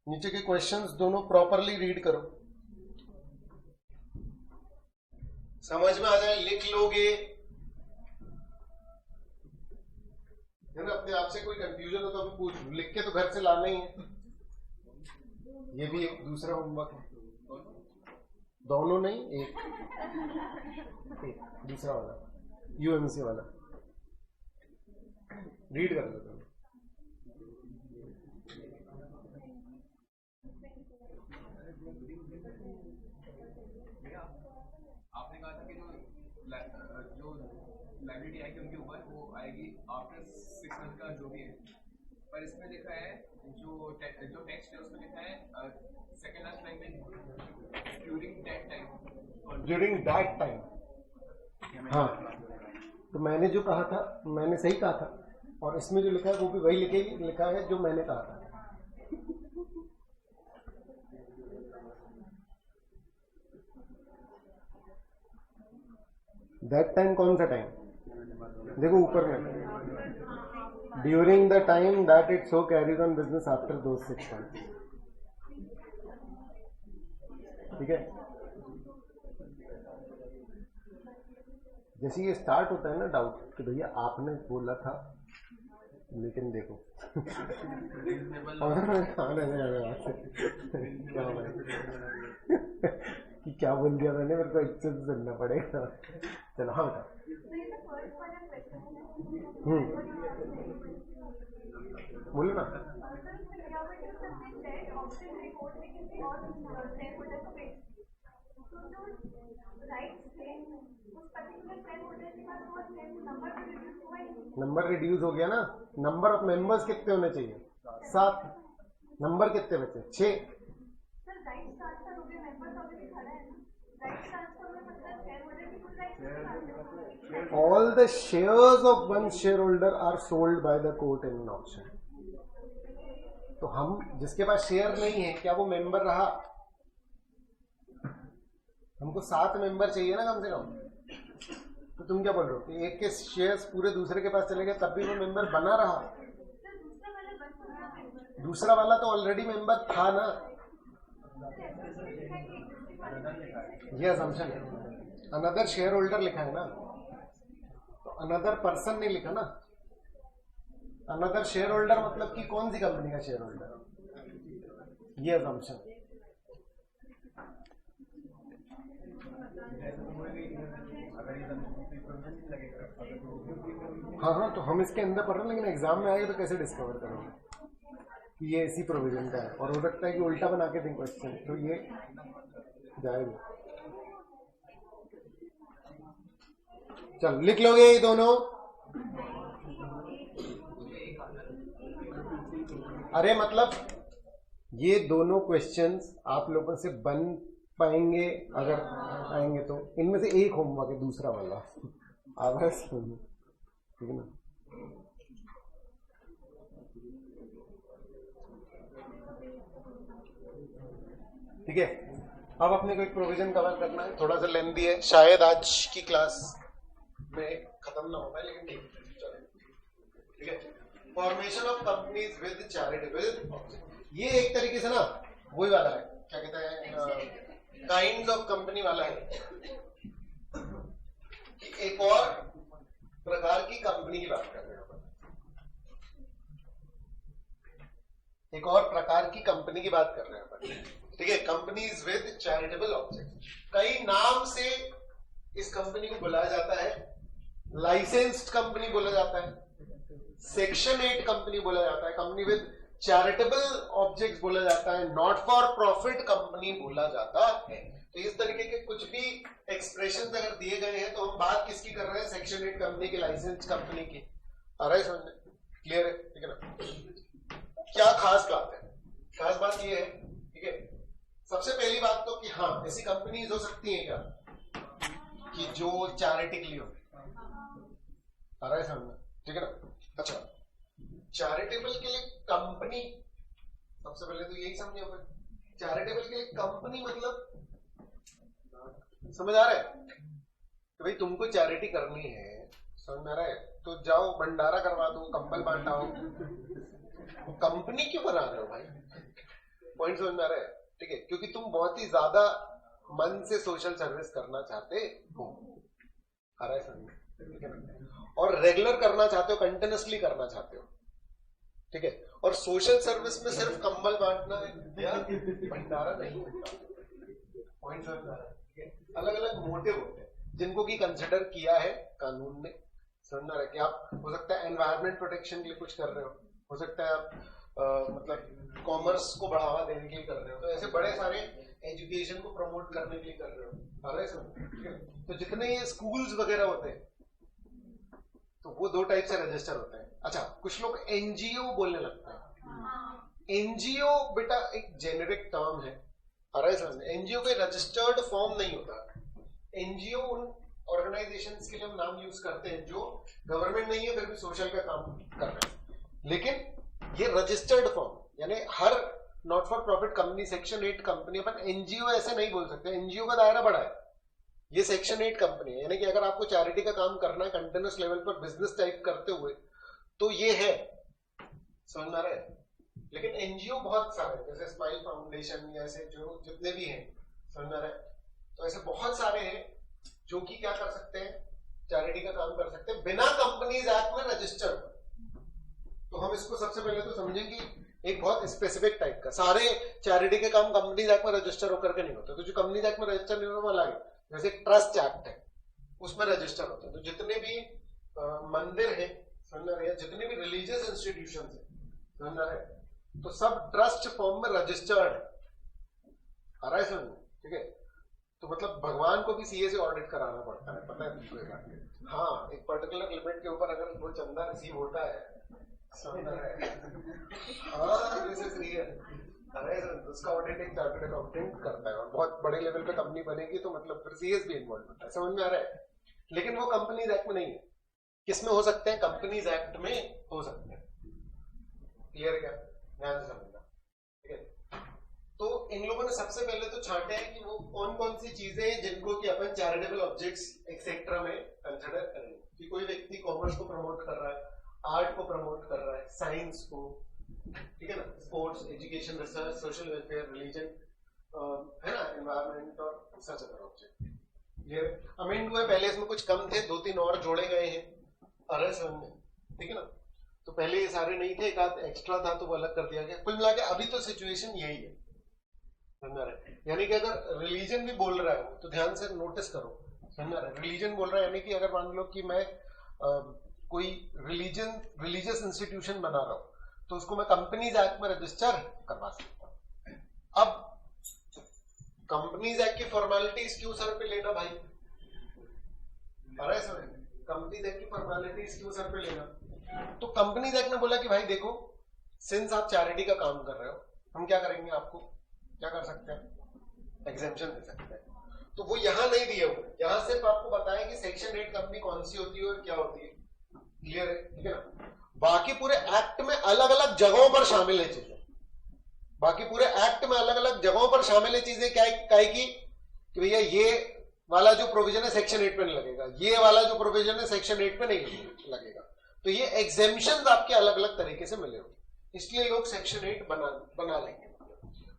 नीचे के क्वेश्चंस दोनों प्रॉपरली रीड करो, समझ में आ जाए, लिख लोगे, है ना? अपने आप से कोई कंफ्यूजन हो तो अभी पूछ, लिख के तो घर से लाना ही है। ये भी एक दूसरा होमवर्क है, दोनों नहीं, एक दूसरा वाला यूएमसी वाला रीड कर लो।
आपने कहा था कि जो लाइब्रेरी आएगी उनके ऊपर वो आएगी आफ्टर 6 मंथ का जो भी है, पर इसमें लिखा है जो टेक्स्ट है उसमें लिखा है सेकंड लास्ट लाइन में ड्यूरिंग दैट टाइम।
हाँ, तो मैंने जो कहा था मैंने सही कहा था, और इसमें जो लिखा है वो भी वही लिखा है जो मैंने कहा था। दैट टाइम कौन सा टाइम? देखो ऊपर में, during the time that it so carries on business after those 6 months, ठीक है? जैसे ये स्टार्ट होता है ना डाउट कि भैया आपने बोला था लेकिन देखो कि क्या बोल दिया मैंने, मेरे को अच्छे से सुनना पड़ेगा। चलो हाँ बता। बोलो ना। नंबर रिड्यूस हो गया ना। नंबर ऑफ मेंबर्स कितने होने चाहिए? 7। नंबर कितने बचे? 6। All the shares of one shareholder are sold by the court in an auction. तो हम जिसके पास शेयर नहीं है, क्या वो मेंबर रहा? हमको 7 मेंबर चाहिए ना कम से कम। तो तुम क्या बोल रहे हो कि एक के शेयर्स पूरे दूसरे के पास चले गए तब भी वो मेंबर बना रहा? दूसरा वाला तो ऑलरेडी मेंबर था ना। ये असम्पशन है। अनदर शेयर होल्डर लिखा है ना, तो अनदर पर्सन नहीं लिखा ना। अनदर शेयर होल्डर मतलब कि कौन सी कंपनी का शेयर होल्डर? ये असम्पशन। हाँ, तो हम इसके अंदर पढ़ रहे हैं, लेकिन एग्जाम में आएगा तो कैसे डिस्कवर करोगे कि ये इसी प्रोविजन का है? और हो सकता है कि उल्टा बना के दें क्वेश्चन, तो ये जाएगा। चल लिख लोगे ये दोनों? अरे मतलब ये दोनों क्वेश्चंस आप लोगों से बन पाएंगे अगर आएंगे तो। इनमें से एक होमवर्क है दूसरा वाला, आवाज ठीक है ना। ठीक है, अब अपने को एक प्रोविजन कवर करना है, थोड़ा सा लेंथी है, शायद आज की क्लास में खत्म ना हो पाए, लेकिन ठीक है। Formation of companies with charitable, ये एक तरीके से ना वही वाला है, क्या कहते हैं, काइंड ऑफ कंपनी वाला है। एक और प्रकार की कंपनी की बात कर रहे हैं, एक और प्रकार की कंपनी की बात कर रहे हैं अपन। ठीक है, कंपनीज विद चैरिटेबल ऑब्जेक्ट, कई नाम से इस कंपनी को बुलाया जाता है। लाइसेंस्ड कंपनी बोला जाता है, सेक्शन 8 कंपनी बोला जाता है, कंपनी विद चैरिटेबल ऑब्जेक्ट्स बोला जाता है, नॉट फॉर प्रॉफिट कंपनी बोला जाता है। तो इस तरीके के कुछ भी एक्सप्रेशन अगर दिए गए हैं तो हम बात किसकी कर रहे हैं, सेक्शन 8 कंपनी की, लाइसेंस कंपनी की। आ रहा है समझ में? क्लियर है? ठीक है ना। क्या खास बात है? खास बात ये है, ठीक है, सबसे पहली बात तो कि हाँ ऐसी कंपनीज हो सकती हैं क्या कि जो चैरिटी के लिए हो। आ रहा है समझ में? ठीक है ना। अच्छा, चैरिटेबल के लिए कंपनी, सबसे पहले तो यही समझे अपन, चैरिटेबल के लिए कंपनी मतलब समझ आ रहा है कि भाई तुमको चैरिटी करनी है, समझ में आ रहा है, तो जाओ भंडारा करवा दो, कंबल बांटाओ, कंपनी क्यों बना रहे हो भाई? पॉइंट समझ में आ रहा है? ठीक है, क्योंकि तुम बहुत ही ज्यादा मन से सोशल सर्विस करना चाहते हो। आ रहा है समझ में? ठीक है ना। और रेगुलर करना चाहते हो, कंटिन्यूसली करना चाहते हो। ठीक है, और सोशल सर्विस में सिर्फ कंबल बांटना है या भंडारा नहीं होता। पॉइंट समझ में आ रहा है? अलग अलग मोटिव होते हैं जिनको की कंसिडर किया है कानून ने। समझना है कि आप हो सकता है एनवायरमेंट प्रोटेक्शन के लिए कुछ कर रहे हो सकता है आप मतलब कॉमर्स को बढ़ावा देने के लिए कर रहे हो, तो ऐसे बड़े सारे एजुकेशन को प्रमोट करने के लिए कर रहे हो। तो जितने ये स्कूल्स वगैरह होते हैं तो वो 2 टाइप से रजिस्टर होते हैं। अच्छा, कुछ लोग एनजीओ बोलने लगते हैं। एनजीओ बेटा एक जेनेरिक टर्म है, एनजीओ कोई रजिस्टर्ड फॉर्म नहीं होता। एनजीओ उन ऑर्गेनाइजेशंस के लिए हम नाम यूज करते हैं जो गवर्नमेंट नहीं है फिर भी सोशल का काम कर रहे हैं, लेकिन ये रजिस्टर्ड फॉर्म, यानी her not for profit company, section 8 company, upon NGO ऐसे नहीं बोल सकते। एनजीओ का दायरा बड़ा है, ये सेक्शन 8 कंपनी है, यानी कि अगर आपको चैरिटी का काम करना है कंटिन्यूस लेवल पर बिजनेस टाइप करते हुए तो ये है। समझ में आ रहा है? लेकिन एनजीओ बहुत सारे, जैसे स्माइल फाउंडेशन या ऐसे जो जितने भी हैं, समझ में आ रहा है, तो ऐसे बहुत सारे हैं जो कि क्या कर सकते हैं, चैरिटी का काम कर सकते हैं बिना कंपनीज एक्ट में रजिस्टर्ड। तो हम इसको सबसे पहले तो समझेंगे एक बहुत स्पेसिफिक टाइप का, सारे चैरिटी के काम कंपनीज एक्ट में रजिस्टर होकर के नहीं होते। तो जो कंपनीज एक्ट में रजिस्टर नहीं होता वो अलग है, जैसे ट्रस्ट एक्ट है उसमें रजिस्टर होते हैं। तो जितने भी मंदिर है, समझ रहे हैं, जितने भी रिलीजियस इंस्टीट्यूशन है, समझ रहे हैं, तो सब ट्रस्ट फॉर्म में रजिस्टर्ड है। आ रहा है समझ? ठीक है, तो मतलब भगवान को भी सीए से ऑडिट कराना पड़ता है, पता है तुमको? हाँ, एक पर्टिकुलर लिमिट के ऊपर अगर वो चंदा रिसीव होता है, समझ रहे हैं, हाँ दिस इज रियल। अरे उसका ऑडिट एक चार्टर्ड अकाउंटेंट करता है, और बहुत बड़े लेवल पे कंपनी बनेगी तो मतलब फिर सीएस भी इन्वॉल्व होता है। समझ में आ रहा है? लेकिन वो कंपनीज एक्ट में नहीं है। किसमें हो सकते हैं? कंपनीज एक्ट में हो सकते हैं। क्लियर है क्या? ध्यान से समझना। ठीक है, तो इन लोगों ने सबसे पहले तो छांटे हैं कि वो कौन कौन सी चीजें हैं जिनको कि अपन चैरिटेबल ऑब्जेक्ट्स एक्सेट्रा में कंसिडर करेंगे। कि कोई व्यक्ति कॉमर्स को प्रमोट कर रहा है, आर्ट को प्रमोट कर रहा है, साइंस को, ठीक है ना, sports, education, research, social welfare, religion, है ना, एनवायरमेंट और सच अदर ऑब्जेक्ट। ये अमेंड हुए, पहले इसमें कुछ कम थे, 2-3 और जोड़े गए हैं। अरे समझ, ठीक है ना। तो पहले ये सारे नहीं थे, एक आध एक्स्ट्रा था तो वो अलग कर दिया गया। कुल मिला के अभी तो सिचुएशन यही है, समझ रहे? यानी कि अगर रिलीजन भी बोल रहा है तो ध्यान से नोटिस करो, समझ रहे? रिलीजन बोल रहा है यानी कि अगर मान लो कि मैं कोई रिलीजियस इंस्टीट्यूशन बना रहा हूं तो उसको मैं कंपनीज एक्ट में रजिस्टर करवा सकता हूं। अब कंपनीज एक्ट की फॉर्मेलिटीज क्यों सर पे लेना भाई? अरे सर, कंपनीज एक्ट की फॉर्मेलिटीज क्यों सर पे लेना? तो कंपनीज एक्ट ने बोला कि भाई देखो, सिंस आप चैरिटी का काम कर रहे हो, हम क्या करेंगे, आपको क्या कर सकते हैं, एग्जेम्पशन दे सकते हैं। तो वो यहाँ नहीं दिए हुए, यहाँ सिर्फ आपको बताया कि सेक्शन 8 कंपनी कौन सी होती है और क्या होती है। क्लियर है? ठीक है ना। बाकी पूरे एक्ट में अलग अलग जगहों पर शामिल है चीजें, बाकी पूरे एक्ट में अलग अलग जगहों पर शामिल है चीजें। क्या है कि भैया ये वाला जो प्रोविजन है सेक्शन 8 पे नहीं लगेगा, ये वाला जो प्रोविजन है सेक्शन 8 पे नहीं लगेगा। तो ये एग्जेम्पशंस आपके अलग अलग तरीके से मिले होंगे, इसलिए लोग सेक्शन 8 बना लेंगे।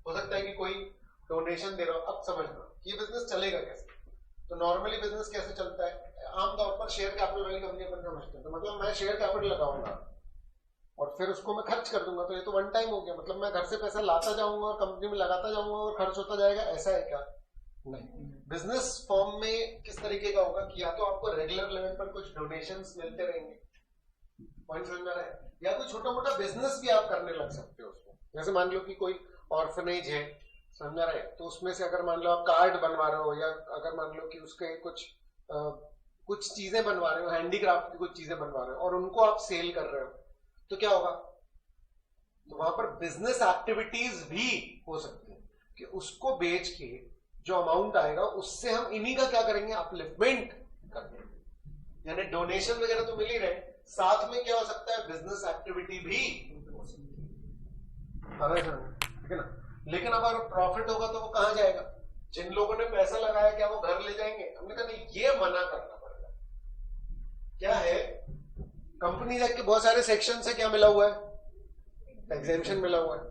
हो सकता है कि कोई डोनेशन दे रहा हो, अब समझना ये बिजनेस चलेगा कैसे। तो नॉर्मली बिजनेस कैसे चलता है, आमतौर पर शेयर कैपिटल वाली कंपनी अपन समझते हैं। तो मतलब मैं शेयर कैपिटल लगाऊंगा और फिर उसको मैं खर्च कर दूंगा, तो ये तो वन टाइम हो गया। मतलब मैं घर से पैसा लाता जाऊंगा और कंपनी में लगाता जाऊंगा और खर्च होता जाएगा, ऐसा है क्या? नहीं। बिजनेस फॉर्म में किस तरीके का होगा कि या तो आपको रेगुलर लेवल पर कुछ डोनेशंस मिलते रहेंगे, पॉइंट समझ में आ रहा है, या कोई छोटा मोटा बिजनेस भी आप करने लग सकते हो उसमें। जैसे मान लो कि कोई ऑर्फनेज है, समझ रहे हैं, तो उसमें से अगर मान लो आप कार्ड बनवा रहे हो, या अगर मान लो कि उसके कुछ चीजें बनवा रहे हो, हैंडीक्राफ्ट की कुछ चीजें बनवा रहे हो और उनको आप सेल कर रहे हो, तो क्या होगा? तो वहां पर बिजनेस एक्टिविटीज भी हो सकती है कि उसको बेच के जो अमाउंट आएगा उससे हम इन्हीं का क्या करेंगे, अपलिफ्टमेंट कर देंगे। यानी डोनेशन वगैरह तो मिल ही रहे, साथ में क्या हो सकता है, बिजनेस एक्टिविटी भी हो सकती है, ठीक है ना। लेकिन अब अगर प्रॉफिट होगा तो वो कहां जाएगा? जिन लोगों ने पैसा लगाया क्या वो घर ले जाएंगे? हमने कहा नहीं, ये मना करना पड़ेगा। क्या है, कंपनी एक्ट के बहुत सारे सेक्शन से क्या मिला हुआ है, एग्जेम्पशन मिला हुआ है।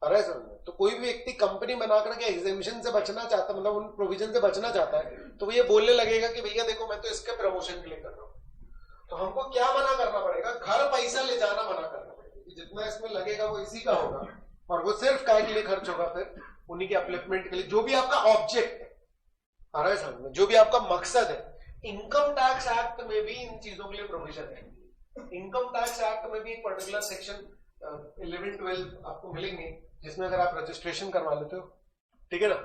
अरे सर, तो कोई भी व्यक्ति कंपनी बना करके एग्जेम्पशन से बचना चाहता, मतलब उन प्रोविजन से बचना चाहता है, तो वो ये बोलने लगेगा कि भैया देखो मैं तो इसके प्रमोशन के लिए कर रहा हूं। तो हमको क्या मना करना पड़ेगा? घर पैसा ले जाना मना करना पड़ेगा कि जितना इसमें लगेगा वो इसी का होगा और वो सिर्फ काय के लिए खर्च होगा, फिर उन्हीं के अपलिफ्टमेंट के लिए, जो भी आपका ऑब्जेक्ट है, आ रहा है समझ में, जो भी आपका मकसद है। इनकम टैक्स एक्ट में भी इन चीजों के लिए प्रोविजन है। इनकम टैक्स एक्ट में भी एक पर्टिकुलर सेक्शन 11-12 आपको मिलेंगे, जिसमें अगर आप रजिस्ट्रेशन करवा लेते हो, ठीक है ना,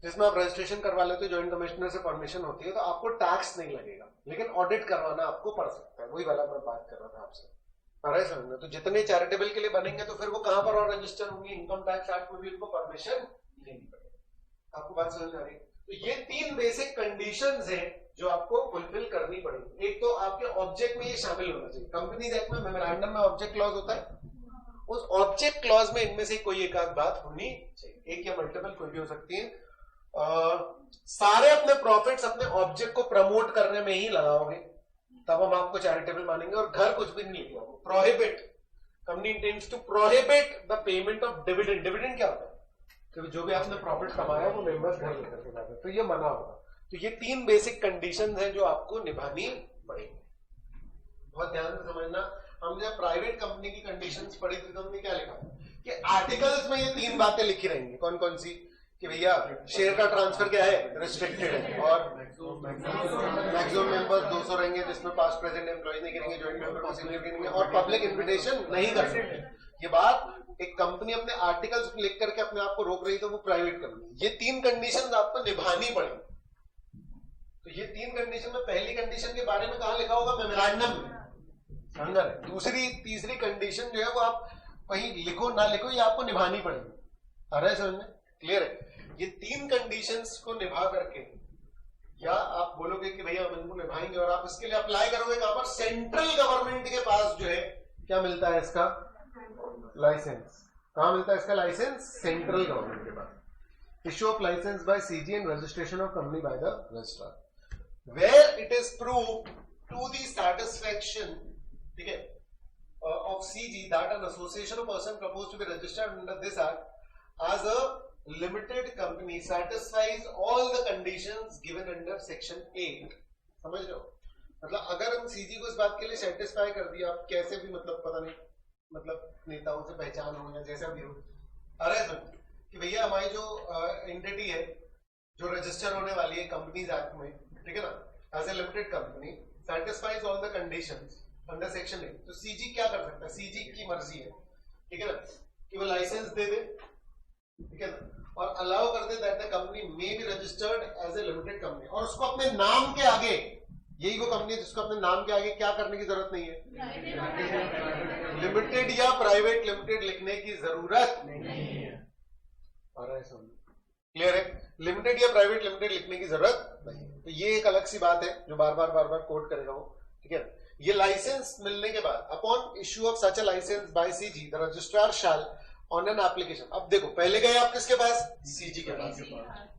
जिसमें आप रजिस्ट्रेशन करवा लेते हो, ज्वाइंट कमिश्नर से परमिशन होती है, तो आपको टैक्स नहीं लगेगा, लेकिन ऑडिट करवाना आपको पड़ सकता है। वही वाला मैं बात कर रहा था आपसे, समझना। तो जितने चैरिटेबल के लिए बनेंगे तो फिर वो कहां पर और रजिस्टर होंगे? इनकम टैक्स एक्ट में भी उनको परमिशन लेनी पड़ेगी। आपको बात समझ आ रही है? तो ये 3 बेसिक कंडीशंस हैं जो आपको फुलफिल करनी पड़ेगी। एक तो आपके ऑब्जेक्ट में ये शामिल होना चाहिए। कंपनीज एक्ट में मेमोरेंडम में ऑब्जेक्ट क्लॉज होता है, उस ऑब्जेक्ट क्लॉज में इनमें से कोई एक आध बात होनी चाहिए, एक या मल्टीपल कोई भी हो सकती है। सारे अपने प्रॉफिट्स अपने ऑब्जेक्ट को प्रमोट करने में ही लगाओगे, तब हम आपको चैरिटेबल मानेंगे। और घर कुछ भी नहीं लिखा, prohibit, company intends to prohibit the payment of dividend. Dividend क्या होता है? क्योंकि जो भी आपने प्रॉफिट कमाया वो मेंबर्स घर लेकर के जाते हैं, तो ये मना होगा। तो ये 3 बेसिक कंडीशंस हैं जो आपको निभानी पड़ेगी। बहुत ध्यान से समझना। हम जब प्राइवेट कंपनी की कंडीशंस पढ़ी थी तो हमने क्या लिखा कि आर्टिकल्स में ये 3 बातें लिखी रहेंगी। कौन कौन सी? कि भैया शेयर का ट्रांसफर क्या है, रिस्ट्रिक्टेड है, और मैक्सिमम मेंबर्स 200 रहेंगे, जिसमें पास्ट प्रेजेंट एम्प्लॉइज नहीं गिनेंगे, ज्वाइंट मेंबर पॉसिबल गिनेंगे, और पब्लिक इन्विटेशन नहीं कर सकते। ये बात एक कंपनी अपने आर्टिकल्स लिख करके अपने आप को रोक रही तो वो प्राइवेट कंपनी। ये 3 कंडीशंस आपको निभानी पड़ेगी। तो ये 3 कंडीशन में पहली कंडीशन के बारे में कहां लिखा होगा? मेमोरेंडम में। दूसरी तीसरी कंडीशन जो है वो आप कहीं लिखो ना लिखो, ये आपको निभानी पड़ेगी। आ रहा है समझ में? क्लियर है? ये 3 कंडीशंस को निभा करके या आप बोलोगे कि भैया हम इनको निभाएंगे, और आप इसके लिए अप्लाई करोगे कहां पर? सेंट्रल गवर्नमेंट के पास जो है क्या मिलता है इसका लाइसेंस। कहां मिलता है इसका लाइसेंस? सेंट्रल गवर्नमेंट के पास। Issue of licence by CG and registration of company by the registrar where it is proved to the satisfaction, ठीक है, of CG that an association or person proposed to be registered under this act as a limited company satisfies all the conditions given under section 8। समझ लो, मतलब अगर हम CG को इस बात के लिए सेटिस्फाई कर दिया, आप कैसे भी मतलब पता नहीं, मतलब नेताओं से पहचान हो या जैसा भी हो, अरे सुन कि भैया हमारी जो एंटिटी है जो रजिस्टर होने वाली है कंपनीज एक्ट में, ठीक है ना, as a limited company satisfies all the conditions under section 8। तो सीजी क्या कर सकता है? सीजी की मर्जी है, ठीक है ना, कि वो लाइसेंस दे दे, ठीक है ना, और अलाउ कर दे that the company may be registered as a limited company, और उसको अपने नाम के आगे, यही वो कंपनी है जिसको अपने नाम के आगे क्या करने की जरूरत नहीं है, लिमिटेड या प्राइवेट लिमिटेड लिखने की जरूरत नहीं है। क्लियर है? लिमिटेड या प्राइवेट लिमिटेड लिखने की जरूरत नहीं। तो ये एक अलग सी बात है जो बार बार कोट करेगा वो, ठीक है। ये लाइसेंस मिलने के बाद upon issue of such a licence by CG the registrar shall on an application. अब देखो पहले गए आप किसके पास? सीजी के पास,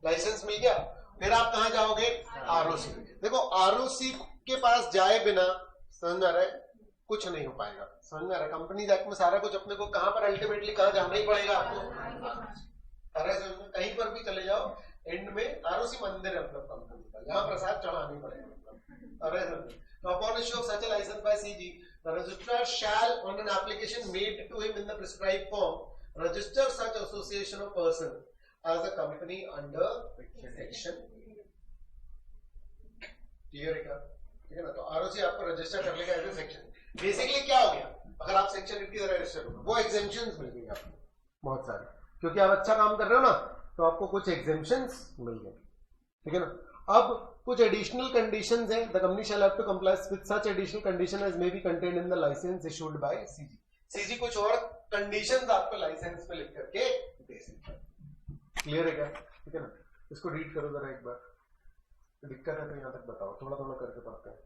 लाइसेंस मिल गया, फिर आप कहां जाओगे? आरओसी। देखो आरओसी के पास जाए बिना, समझ आ रहा है, कुछ नहीं हो पाएगा। समझ में आ रहा है? कंपनीज एक्ट में सारा कुछ अपने को कहां पर अल्टीमेटली कहां जाना ही पड़ेगा आपको। कहीं पर भी चले जाओ, एंड में आरओसी मंदिर है मतलब कंपनी का, यहाँ प्रसाद चढ़ाना ही पड़ेगा मतलब। तो upon issue of such a licence by CG the registrar shall on an application made to him in the prescribed form register such association of person as a company under section. Clear है क्या? ठीक है ना? तो ROC आपको register कर लेगा as A section. Basically क्या हो गया, अगर आप सेक्शन 8 की तरह रजिस्टर हो, वो एग्जेम्पशंस मिल गई आपको बहुत सारे, क्योंकि आप अच्छा काम कर रहे हो ना, तो आपको कुछ एग्जेम्पशंस मिल गए, ठीक है ना। अब कुछ एडिशनल कंडीशंस हैं, the company shall have to comply with such additional condition as may be contained in the licence issued by CG. CG कुछ और कंडीशंस आपको लाइसेंस में लिख करके दे सकता है। क्लियर है क्या? ठीक है ना? इसको रीड करो जरा एक बार, दिक्कत है तो यहां तक बताओ, थोड़ा थोड़ा करके पढ़ते हैं।